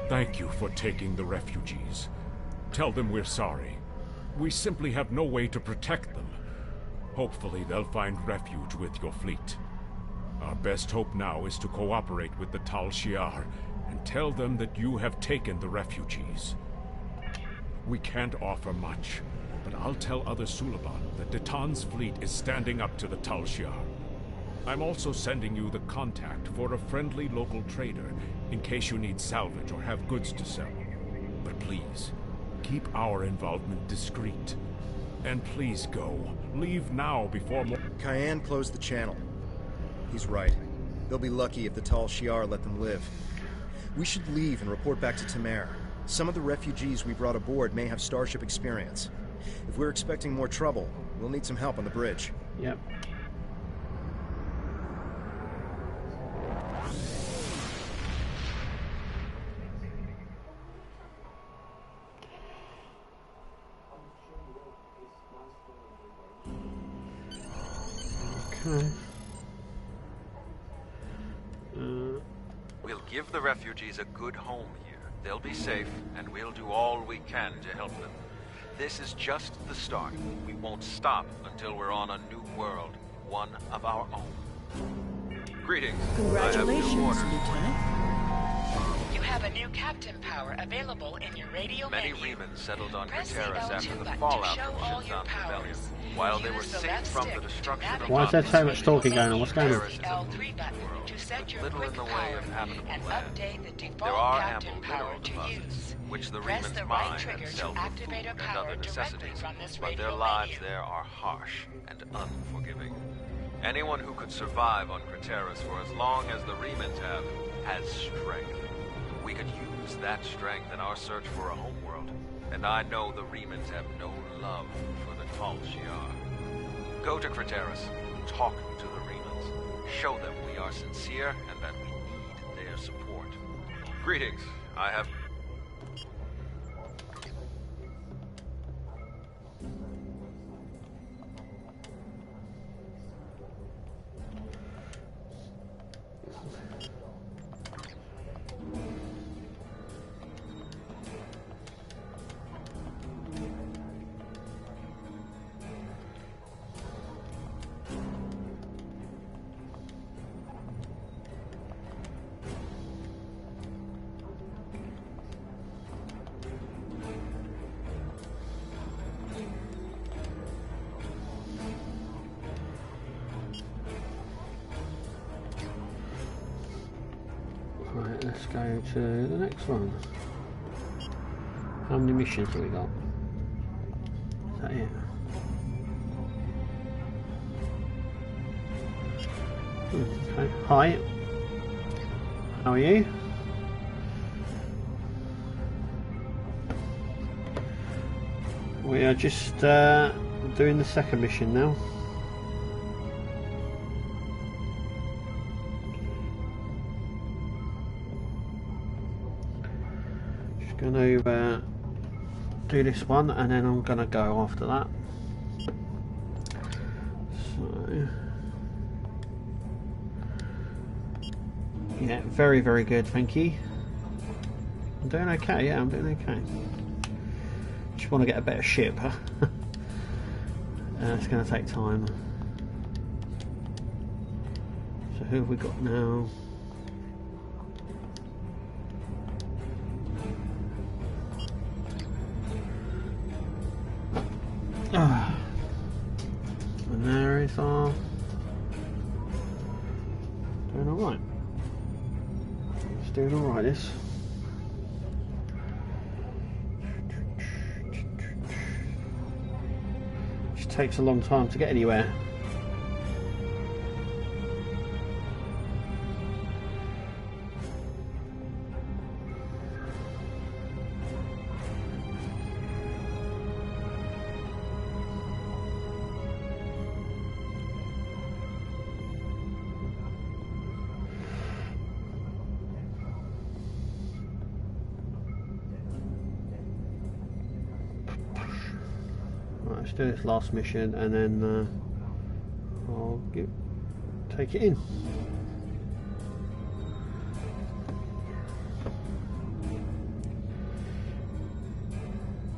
Thank you for taking the refugees. Tell them we're sorry. We simply have no way to protect them. Hopefully they'll find refuge with your fleet. Our best hope now is to cooperate with the Tal Shiar and tell them that you have taken the refugees. We can't offer much, but I'll tell other Suliban that Datan's fleet is standing up to the Tal Shiar. I'm also sending you the contact for a friendly local trader in case you need salvage or have goods to sell. But please, keep our involvement discreet. And please go. Leave now before more...
Cayenne closed the channel. He's right. They'll be lucky if the Tal Shiar let them live. We should leave and report back to Tamer. Some of the refugees we brought aboard may have Starship experience. If we're expecting more trouble, we'll need some help on the bridge.
Yep. Okay.
We'll give the refugees a good home here. They'll be safe, and we'll do all we can to help them. This is just the start. We won't stop until we're on a new world, one of our own. Greetings.
Congratulations, Lieutenant.
You have a new captain power available in your radio
Many
menu.
Remans settled on
Press the
Craterus
L2
after the
button
fallout
to show
from
all
ships
your
on Rebellion.
powers.
While they
Use
were
the
safe
left
from the
stick to
destruction of
navigate
Why is there so much talking going on? What's going on?
Press the L3 button to set your
little
quick
in the way
power
of habitable
and
land.
update the
There
default
are
captain
ample
power
mineral
to
deposits,
use.
which the
Press
Remans
the right
mine
trigger
and sell
to
for
activate
food
a
and
power
other
directly
necessities,
from this
but
radio
their lives
menu.
there are harsh and unforgiving. Anyone who could survive on Craterus for as long as the Remans have has strength. We could use that strength in our search for a homeworld, and I know the Remans have no love for the Tal Shiar. Go to Craterus, talk to the Remans, show them we are sincere and that we need their support. Greetings, I have...
Right, let's go to the next one. How many missions have we got? Is that it? Okay. Hi. How are you? We are just doing the second mission now. Going to do this one and then I'm going to go after that. So, yeah, very, very good, thank you. I'm doing okay, yeah, I'm doing okay. Just want to get a better ship. It's going to take time. So who have we got now? And there is our doing alright. It's doing alright, this. Just takes a long time to get anywhere. Let's do this last mission and then I'll take it in.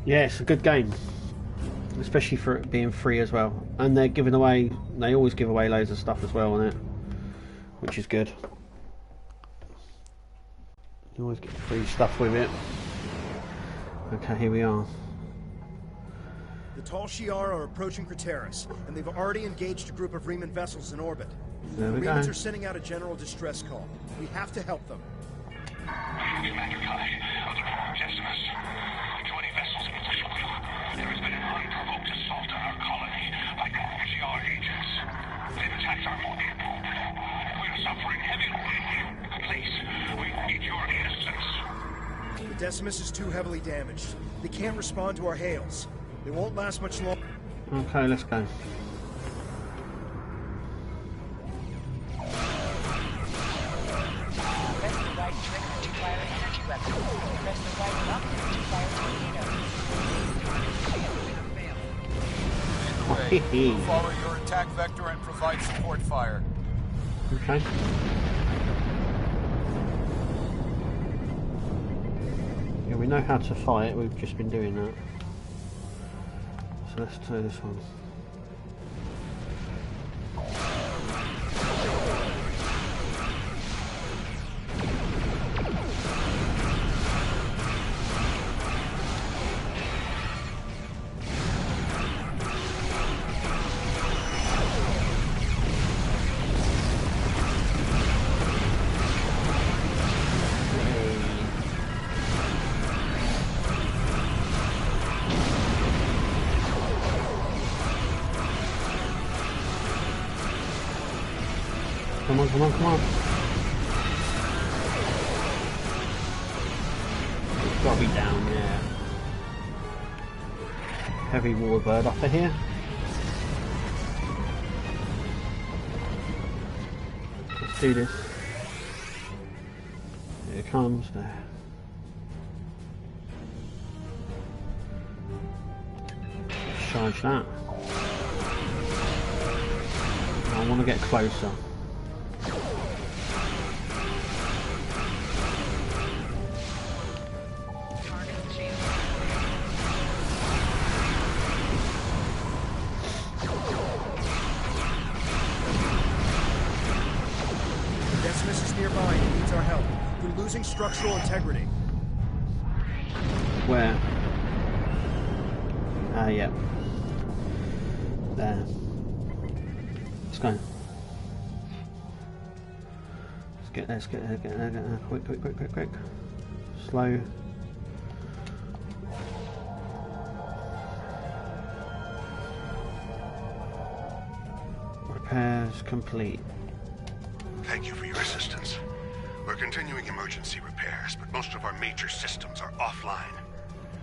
Yeah, it's a good game, especially for it being free as well. And they're giving away, they always give away loads of stuff as well on it, which is good. You always get free stuff with it. Okay, here we are.
The Tal Shiar are approaching Craterus, and they've already engaged a group of Reman vessels in orbit.
There we go.
Marines are sending out a general distress call. We have to help them.
Commander Kai, under our estimates, 20 vessels in position. There has been an unprovoked assault on our colony by Tall agents. They've attacked our mortar pool. We are suffering heavy losses here. Please, we need your assistance.
The Decimus is too heavily damaged. They can't respond to our hails. They won't last much longer.
Okay, let's go.
Press the right trigger to fire an energy weapon. Press the right button to fire torpedoes.
Either way, follow your attack vector and provide support fire.
Okay. Yeah, we know how to fight. We've just been doing that. So let's do this one. Come on, come on, come on. It's got to be down there. Heavy warbird up here. Let's do this. Here it comes there. Let's charge that. I want to get closer.
Nearby, it needs our help. We're losing structural integrity.
Where? Ah, yeah. There. Let's go. Let's get there. Quick. Slow. Repairs complete.
Thank you for your assistance. We're continuing emergency repairs, but most of our major systems are offline.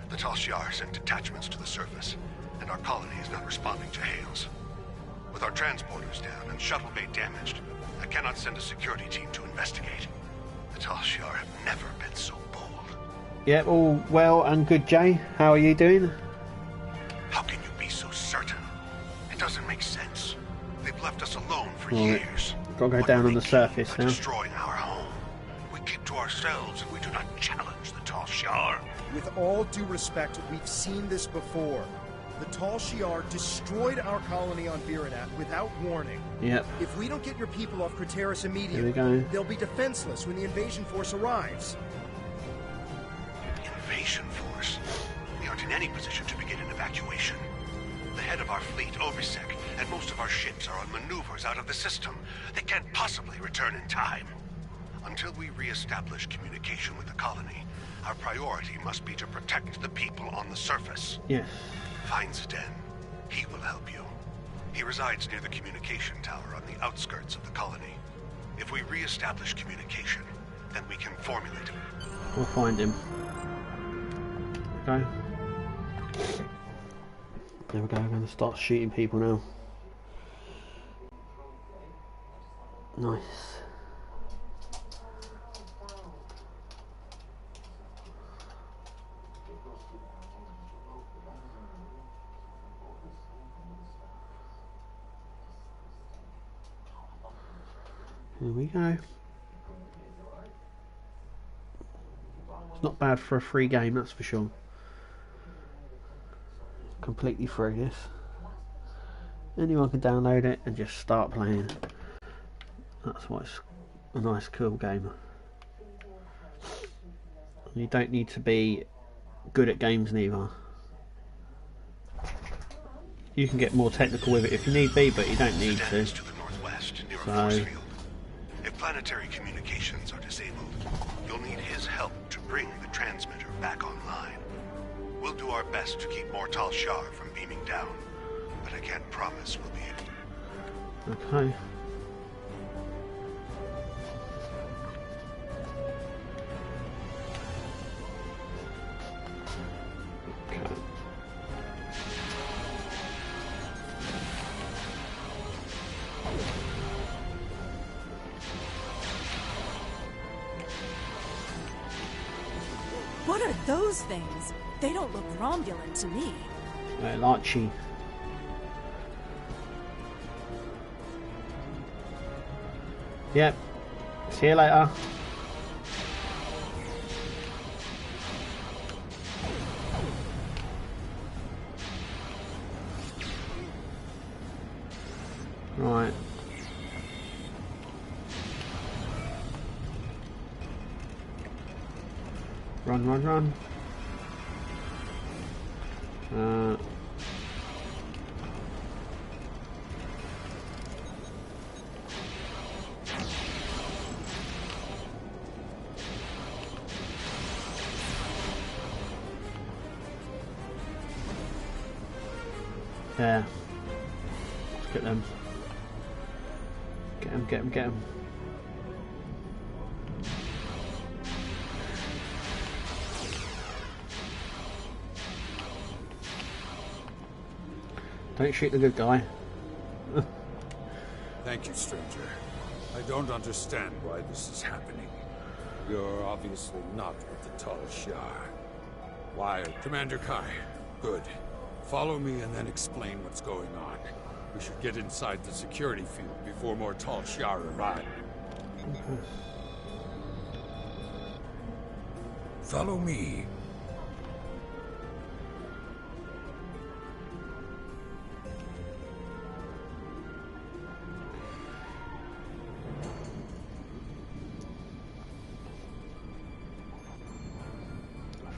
The Tal Shiar sent detachments to the surface, and our colony is not responding to hails. With our transporters down and shuttle bay damaged, I cannot send a security team to investigate. The Tal Shiar have never been so bold.
Yeah, all well and good, Jay. How are you doing?
How can you be so certain? It doesn't make sense. They've left us alone for years.
Gotta go down on the surface now.
Destroying our home. We keep to ourselves and we do not challenge the Tal Shiar.
With all due respect, we've seen this before. The Tal Shiar destroyed our colony on Virinat without warning.
Yep.
If we don't get your people off Craterus immediately, they'll be defenseless when the invasion force arrives.
Invasion force? We aren't in any position to begin an evacuation. The head of our fleet, Obisek, and most of our ships are on maneuvers out of the system. They can't possibly return in time. Until we re-establish communication with the colony, our priority must be to protect the people on the surface.
Yes.
Find Zden. He will help you. He resides near the communication tower on the outskirts of the colony. If we re-establish communication, then we can formulate him.
We'll find him. Okay. There we go, I'm going to start shooting people now. Nice. Here we go. It's not bad for a free game, that's for sure. Completely free this. Anyone can download it and just start playing. That's why it's a nice cool game. You don't need to be good at games neither. You can get more technical with it if you need be, but you don't need to.
To the northwest, near your force field. If planetary communications are disabled, you'll need his help to bring the transmitter back online. We'll do our best to keep more Tal Shiar from beaming down, but I can't promise we'll be able to.
Okay.
What are those things? They don't look Romulan to me.
Archie. Yep. See you later. Right. Run, run, run. Yeah. Let's get them. Get them, get them, get them. Don't shoot the good guy.
Thank you, stranger. I don't understand why this is happening. You're obviously not with the Tal Shiar. Why, Commander Kai. Good. Follow me and then explain what's going on. We should get inside the security field before more Tal Shiar arrive. Follow me.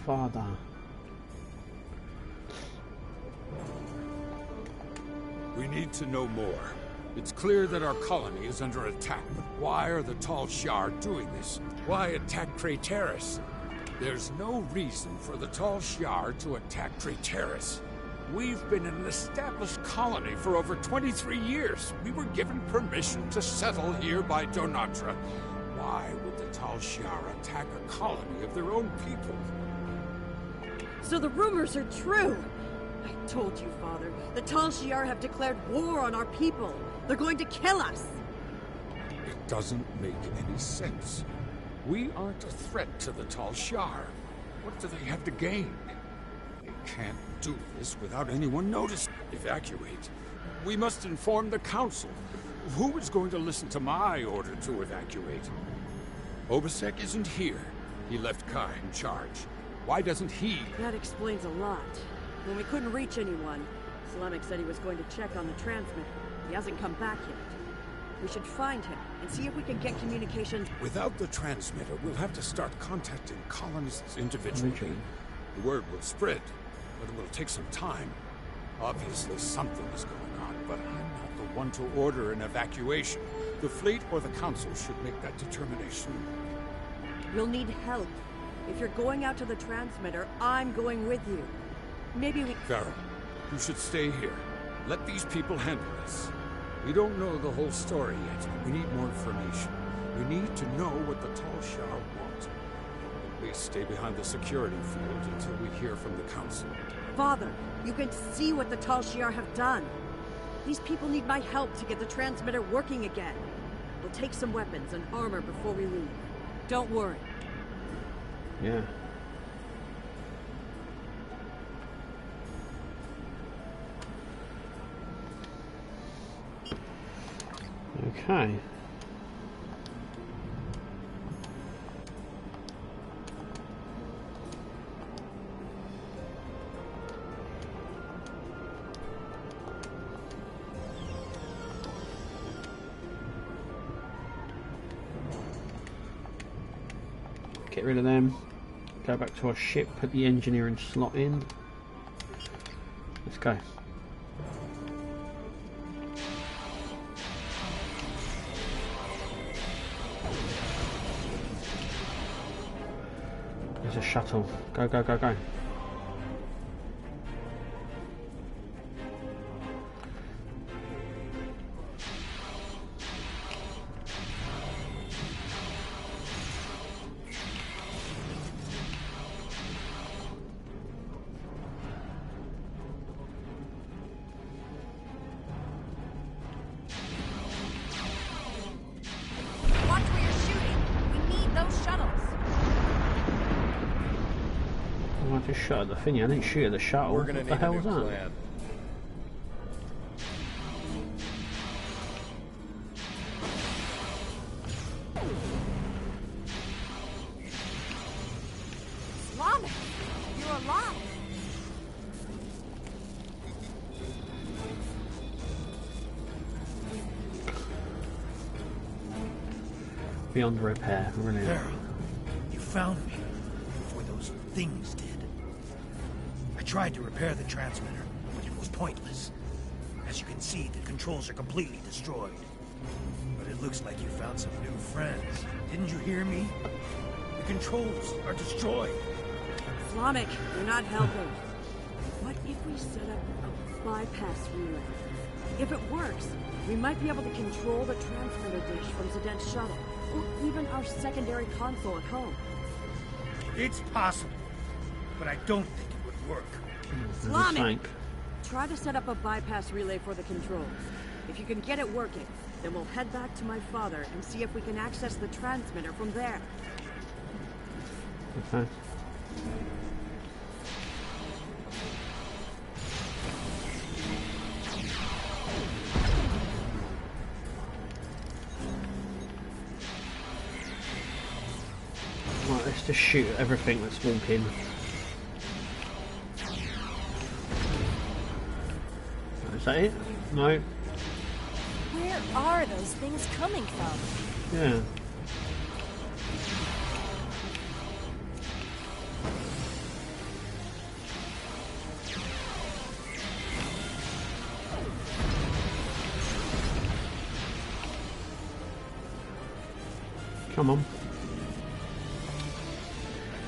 Father.
We need to know more. It's clear that our colony is under attack, but why are the Tal Shiar doing this? Why attack Craterus? There's no reason for the Tal Shiar to attack Craterus. We've been an established colony for over 23 years. We were given permission to settle here by Donatra. Why would the Tal Shiar attack a colony of their own people?
So the rumors are true! I told you, Father. The Tal Shiar have declared war on our people. They're going to kill us!
It doesn't make any sense. We aren't a threat to the Tal Shiar. What do they have to gain? They can't do this without anyone noticing. Evacuate. We must inform the Council. Who is going to listen to my order to evacuate? Obasek isn't here. He left Kai in charge. Why doesn't he?
That explains a lot. When we couldn't reach anyone, Slemmick said he was going to check on the transmitter. He hasn't come back yet. We should find him and see if we can get communications.
Without the transmitter, we'll have to start contacting colonists individually. The word will spread, but it will take some time. Obviously something is going on, but I'm not the one to order an evacuation. The fleet or the council should make that determination.
You'll need help. If you're going out to the transmitter, I'm going with you. Maybe we...
Farrell, you should stay here. Let these people handle this. We don't know the whole story yet. We need more information. We need to know what the Tal Shiar want. Please stay behind the security field until we hear from the council.
Father, you can see what the Tal Shiar have done. These people need my help to get the transmitter working again. We'll take some weapons and armor before we leave. Don't worry.
Yeah. Okay. Get rid of them. Go back to our ship, put the engineering slot in. Let's go. There's a shuttle. Go, go, go, go. I just shot at the thing, I didn't shoot at the shuttle.
We're gonna
what the hell was that?
Plan.
Slavic, you're alive.
Beyond repair, really.
Carol, you found me before those things did. I tried to repair the transmitter, but it was pointless. As you can see, the controls are completely destroyed. But it looks like you found some new friends. Didn't you hear me? The controls are destroyed.
Slavic, you're not helping. What if we set up a bypass relay? If it works, we might be able to control the transmitter dish from Sedent's shuttle, or even our secondary console at home.
It's possible, but I don't think it would work.
Slavic, try to set up a bypass relay for the controls. If you can get it working, then we'll head back to my father and see if we can access the transmitter from there.
Okay. Right, let's just shoot at everything that's walking. Is that it? No.
Where are those things coming from?
Yeah. Come on.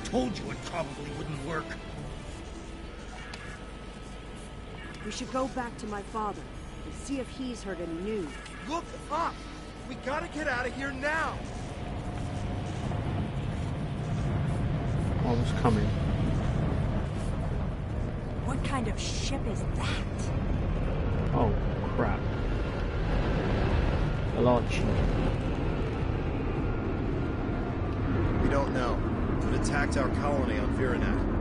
Told you it probably wouldn't work.
We should go back to my father and see if he's heard any news.
Look up! We gotta get out of here now!
I was coming.
What kind of ship is that?
Oh, crap. A large.
We don't know. It attacked our colony on Viranet.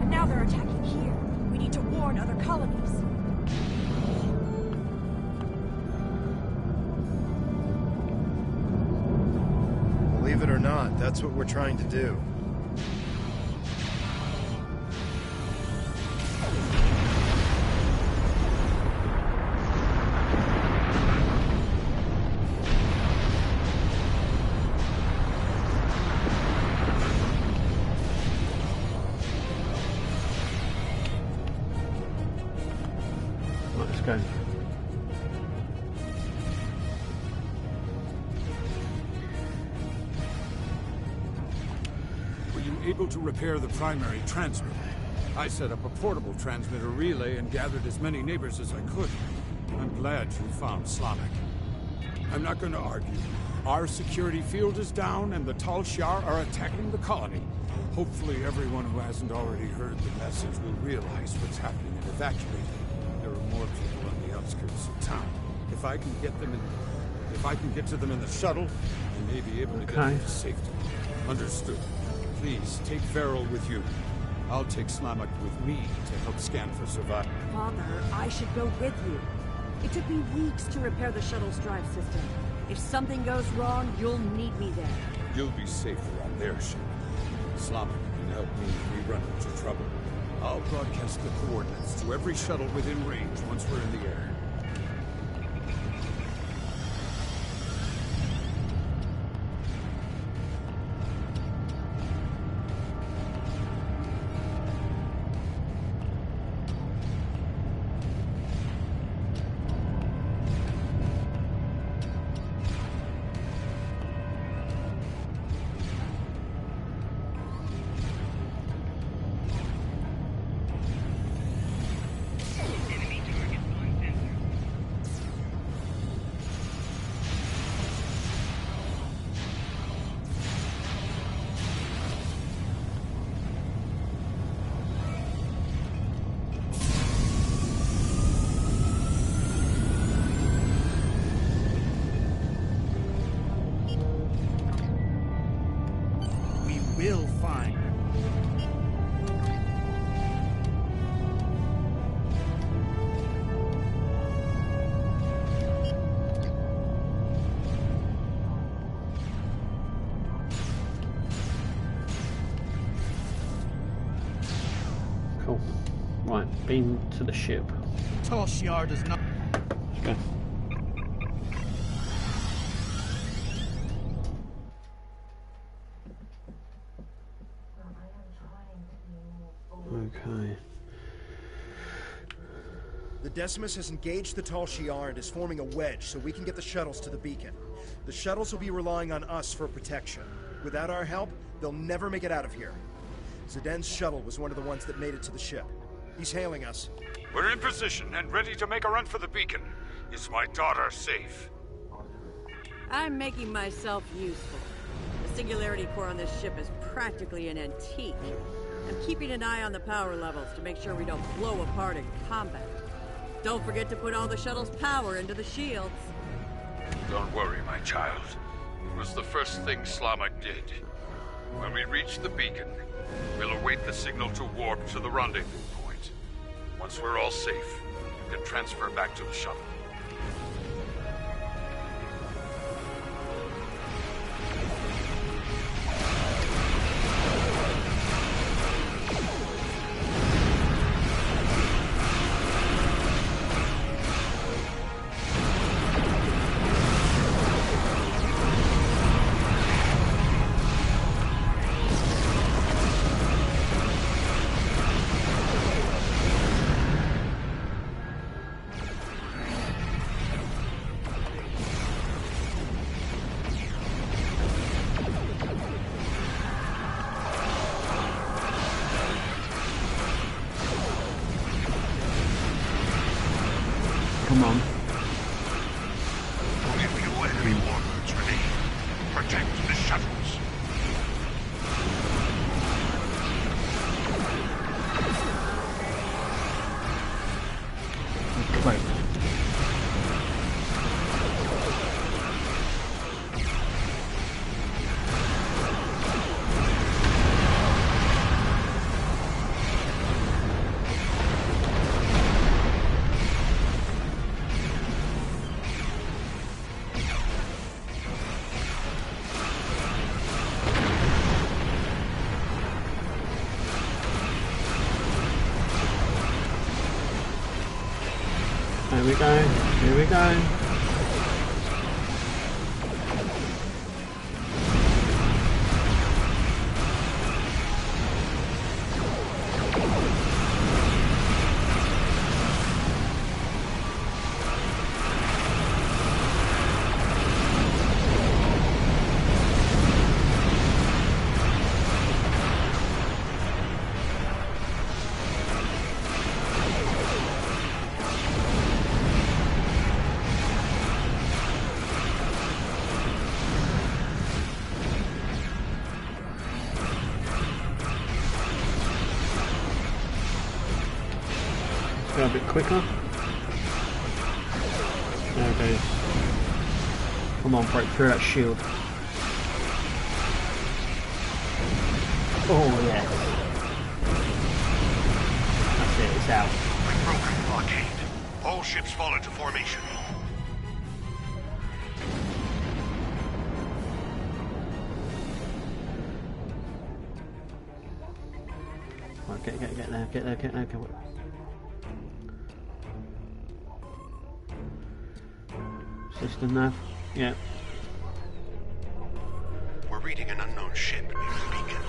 And now they're attacking here. We need to warn other colonies.
Believe it or not, that's what we're trying to do.
Let's go.
Were you able to repair the primary transmitter? I set up a portable transmitter relay and gathered as many neighbors as I could. I'm glad you found Slavic. I'm not going to argue. Our security field is down and the Tal Shiar are attacking the colony. Hopefully everyone who hasn't already heard the message will realize what's happening and evacuate. There are more people on the outskirts of town. If I can get to them in the shuttle, I may be able to get them to safety. Understood. Please take Farrell with you. I'll take Slavic with me to help scan for survival.
Father, I should go with you. It took me weeks to repair the shuttle's drive system. If something goes wrong, you'll need me there.
You'll be safer on their ship. Slavic can help me if we run into trouble. I'll broadcast the coordinates to every shuttle within range once we're in the air.
Beam to the ship.
Tall Shi'ar does not.
Let's go. Okay.
The Decimus has engaged the Tall Shi'ar and is forming a wedge so we can get the shuttles to the beacon. The shuttles will be relying on us for protection. Without our help, they'll never make it out of here. Zeden's shuttle was one of the ones that made it to the ship. He's hailing us.
We're in position and ready to make a run for the beacon. Is my daughter safe?
I'm making myself useful. The singularity core on this ship is practically an antique. I'm keeping an eye on the power levels to make sure we don't blow apart in combat. Don't forget to put all the shuttle's power into the shields.
Don't worry, my child. It was the first thing Slamak did. When we reach the beacon, we'll await the signal to warp to the rendezvous point. Once we're all safe, you can transfer back to the shuttle.
Come on.
Only a few enemy warlords remain. Protect the shuttles.
Right. Here we go, here we go. Go a bit quicker. There it goes. Come on, break through that shield. Oh yeah. That's it, it's out.
We've broken the blockade. All ships fall into formation.
Right, get there, get there, get there, get there. System nav, yeah.
We're reading an unknown ship near the beacon.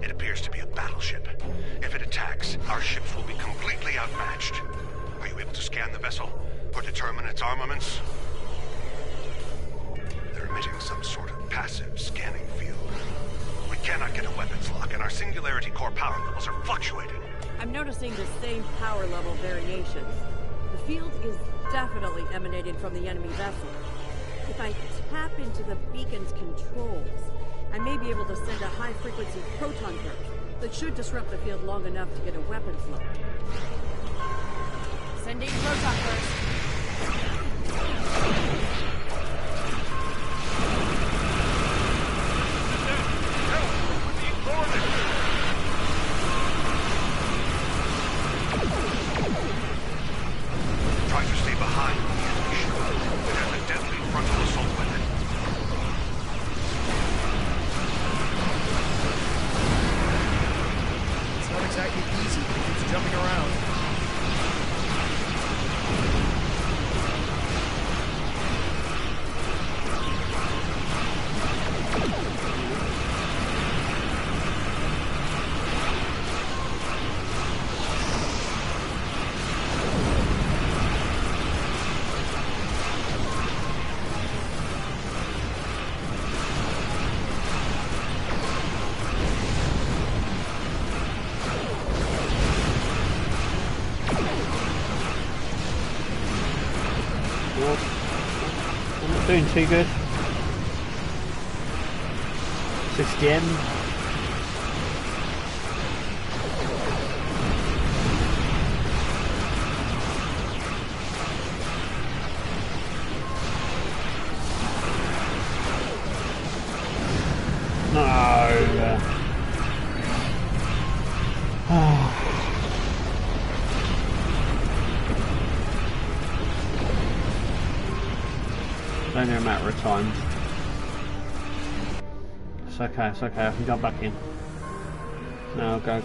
It appears to be a battleship. If it attacks, our ships will be completely outmatched. Are you able to scan the vessel or determine its armaments? They're emitting some sort of passive scanning field. We cannot get a weapons lock, and our singularity core power levels are fluctuating.
I'm noticing the same power level variations. The field is definitely emanating from the enemy vessel. If I tap into the beacon's controls, I may be able to send a high-frequency proton burst that should disrupt the field long enough to get a weapon flow. Sending proton burst.
Try to stay behind the enemy ship. It has a deadly frontal assault weapon.
It's not exactly easy to use
jumping around.
Doing too good. 60M. No. Only a matter of time. It's okay, I can jump back in. No, go.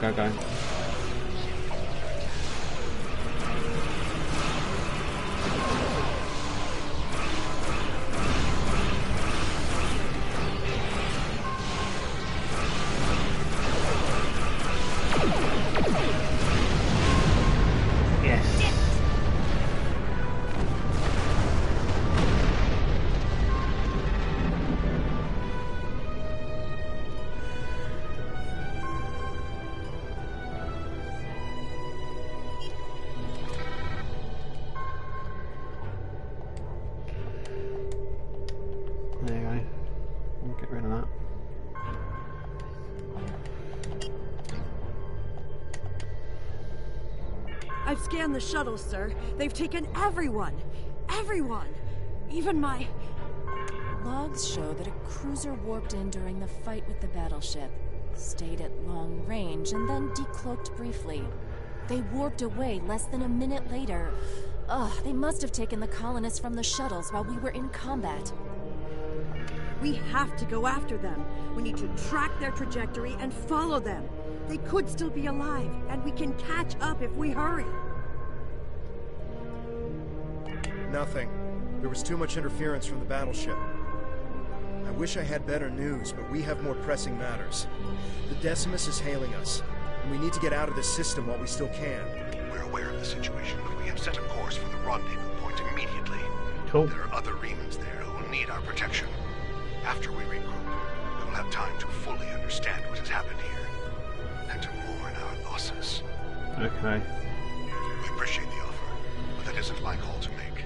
There you go. We'll get rid of that.
I've scanned the shuttles, sir. They've taken everyone. Everyone. Even my...
Logs show that a cruiser warped in during the fight with the battleship, stayed at long range, and then decloaked briefly. They warped away less than a minute later. Ugh, they must have taken the colonists from the shuttles while we were in combat.
We have to go after them. We need to track their trajectory and follow them. They could still be alive, and we can catch up if we hurry.
Nothing. There was too much interference from the battleship. I wish I had better news, but we have more pressing matters. The Decimus is hailing us, and we need to get out of this system while we still can.
We're aware of the situation, but we have set a course for the rendezvous point immediately.
Cool.
There are other Remans there who will need our protection. After we regroup, we will have time to fully understand what has happened here, and to mourn our losses.
Okay.
We appreciate the offer, but that isn't my call to make.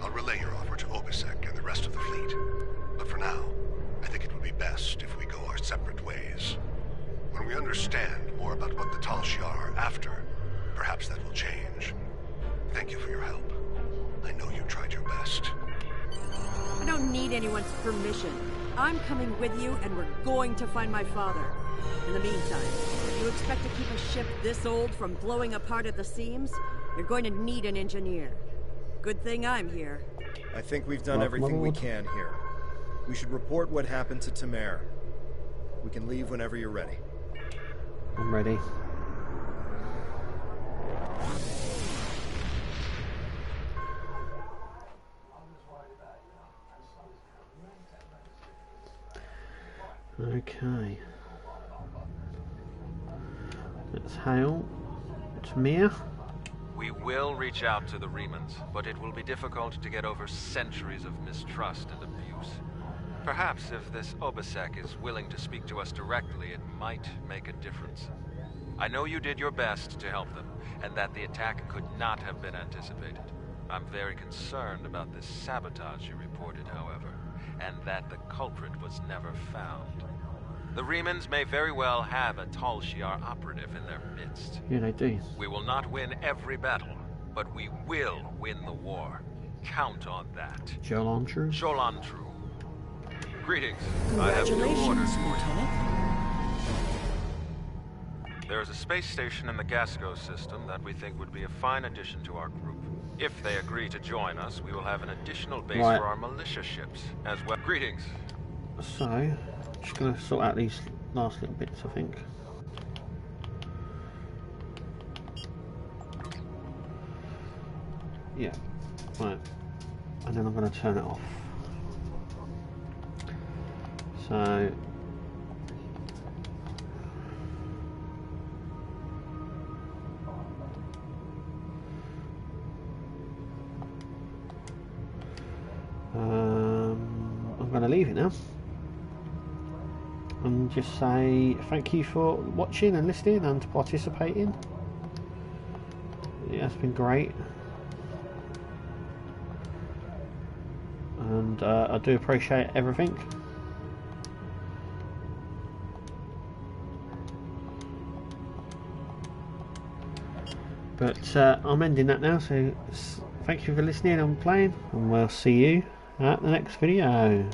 I'll relay your offer to Obisek and the rest of the fleet. But for now, I think it would be best if we go our separate ways. When we understand more about what the Tal Shiar are after, perhaps that will change. Thank you for your help. I know you tried your best.
I don't need anyone's permission. I'm coming with you, and we're going to find my father. In the meantime, if you expect to keep a ship this old from blowing apart at the seams, you're going to need an engineer. Good thing I'm here.
I think we've done everything we can here. We should report what happened to Tamer. We can leave whenever you're ready.
I'm ready. Okay. Let's hail Tamer.
We will reach out to the Remans, but it will be difficult to get over centuries of mistrust and abuse. Perhaps if this Obisek is willing to speak to us directly, it might make a difference. I know you did your best to help them, and that the attack could not have been anticipated. I'm very concerned about this sabotage you reported, however, and that the culprit was never found. The Remans may very well have a Tal Shiar operative in their midst.
Yeah, they do.
We will not win every battle, but we will win the war. Count on that.
Jolantru?
Jolantru. Greetings.
Congratulations, Lieutenant.
There is a space station in the Gasco system that we think would be a fine addition to our group. If they agree to join us, we will have an additional base for our militia ships as well. Greetings.
So, just going to sort out these last little bits, I think. Yeah, right. And then I'm going to turn it off. So I'm going to leave it now and just say thank you for watching and listening and participating. Yeah, it's been great, and I do appreciate everything. But I'm ending that now, so thank you for listening and playing, and we'll see you at the next video.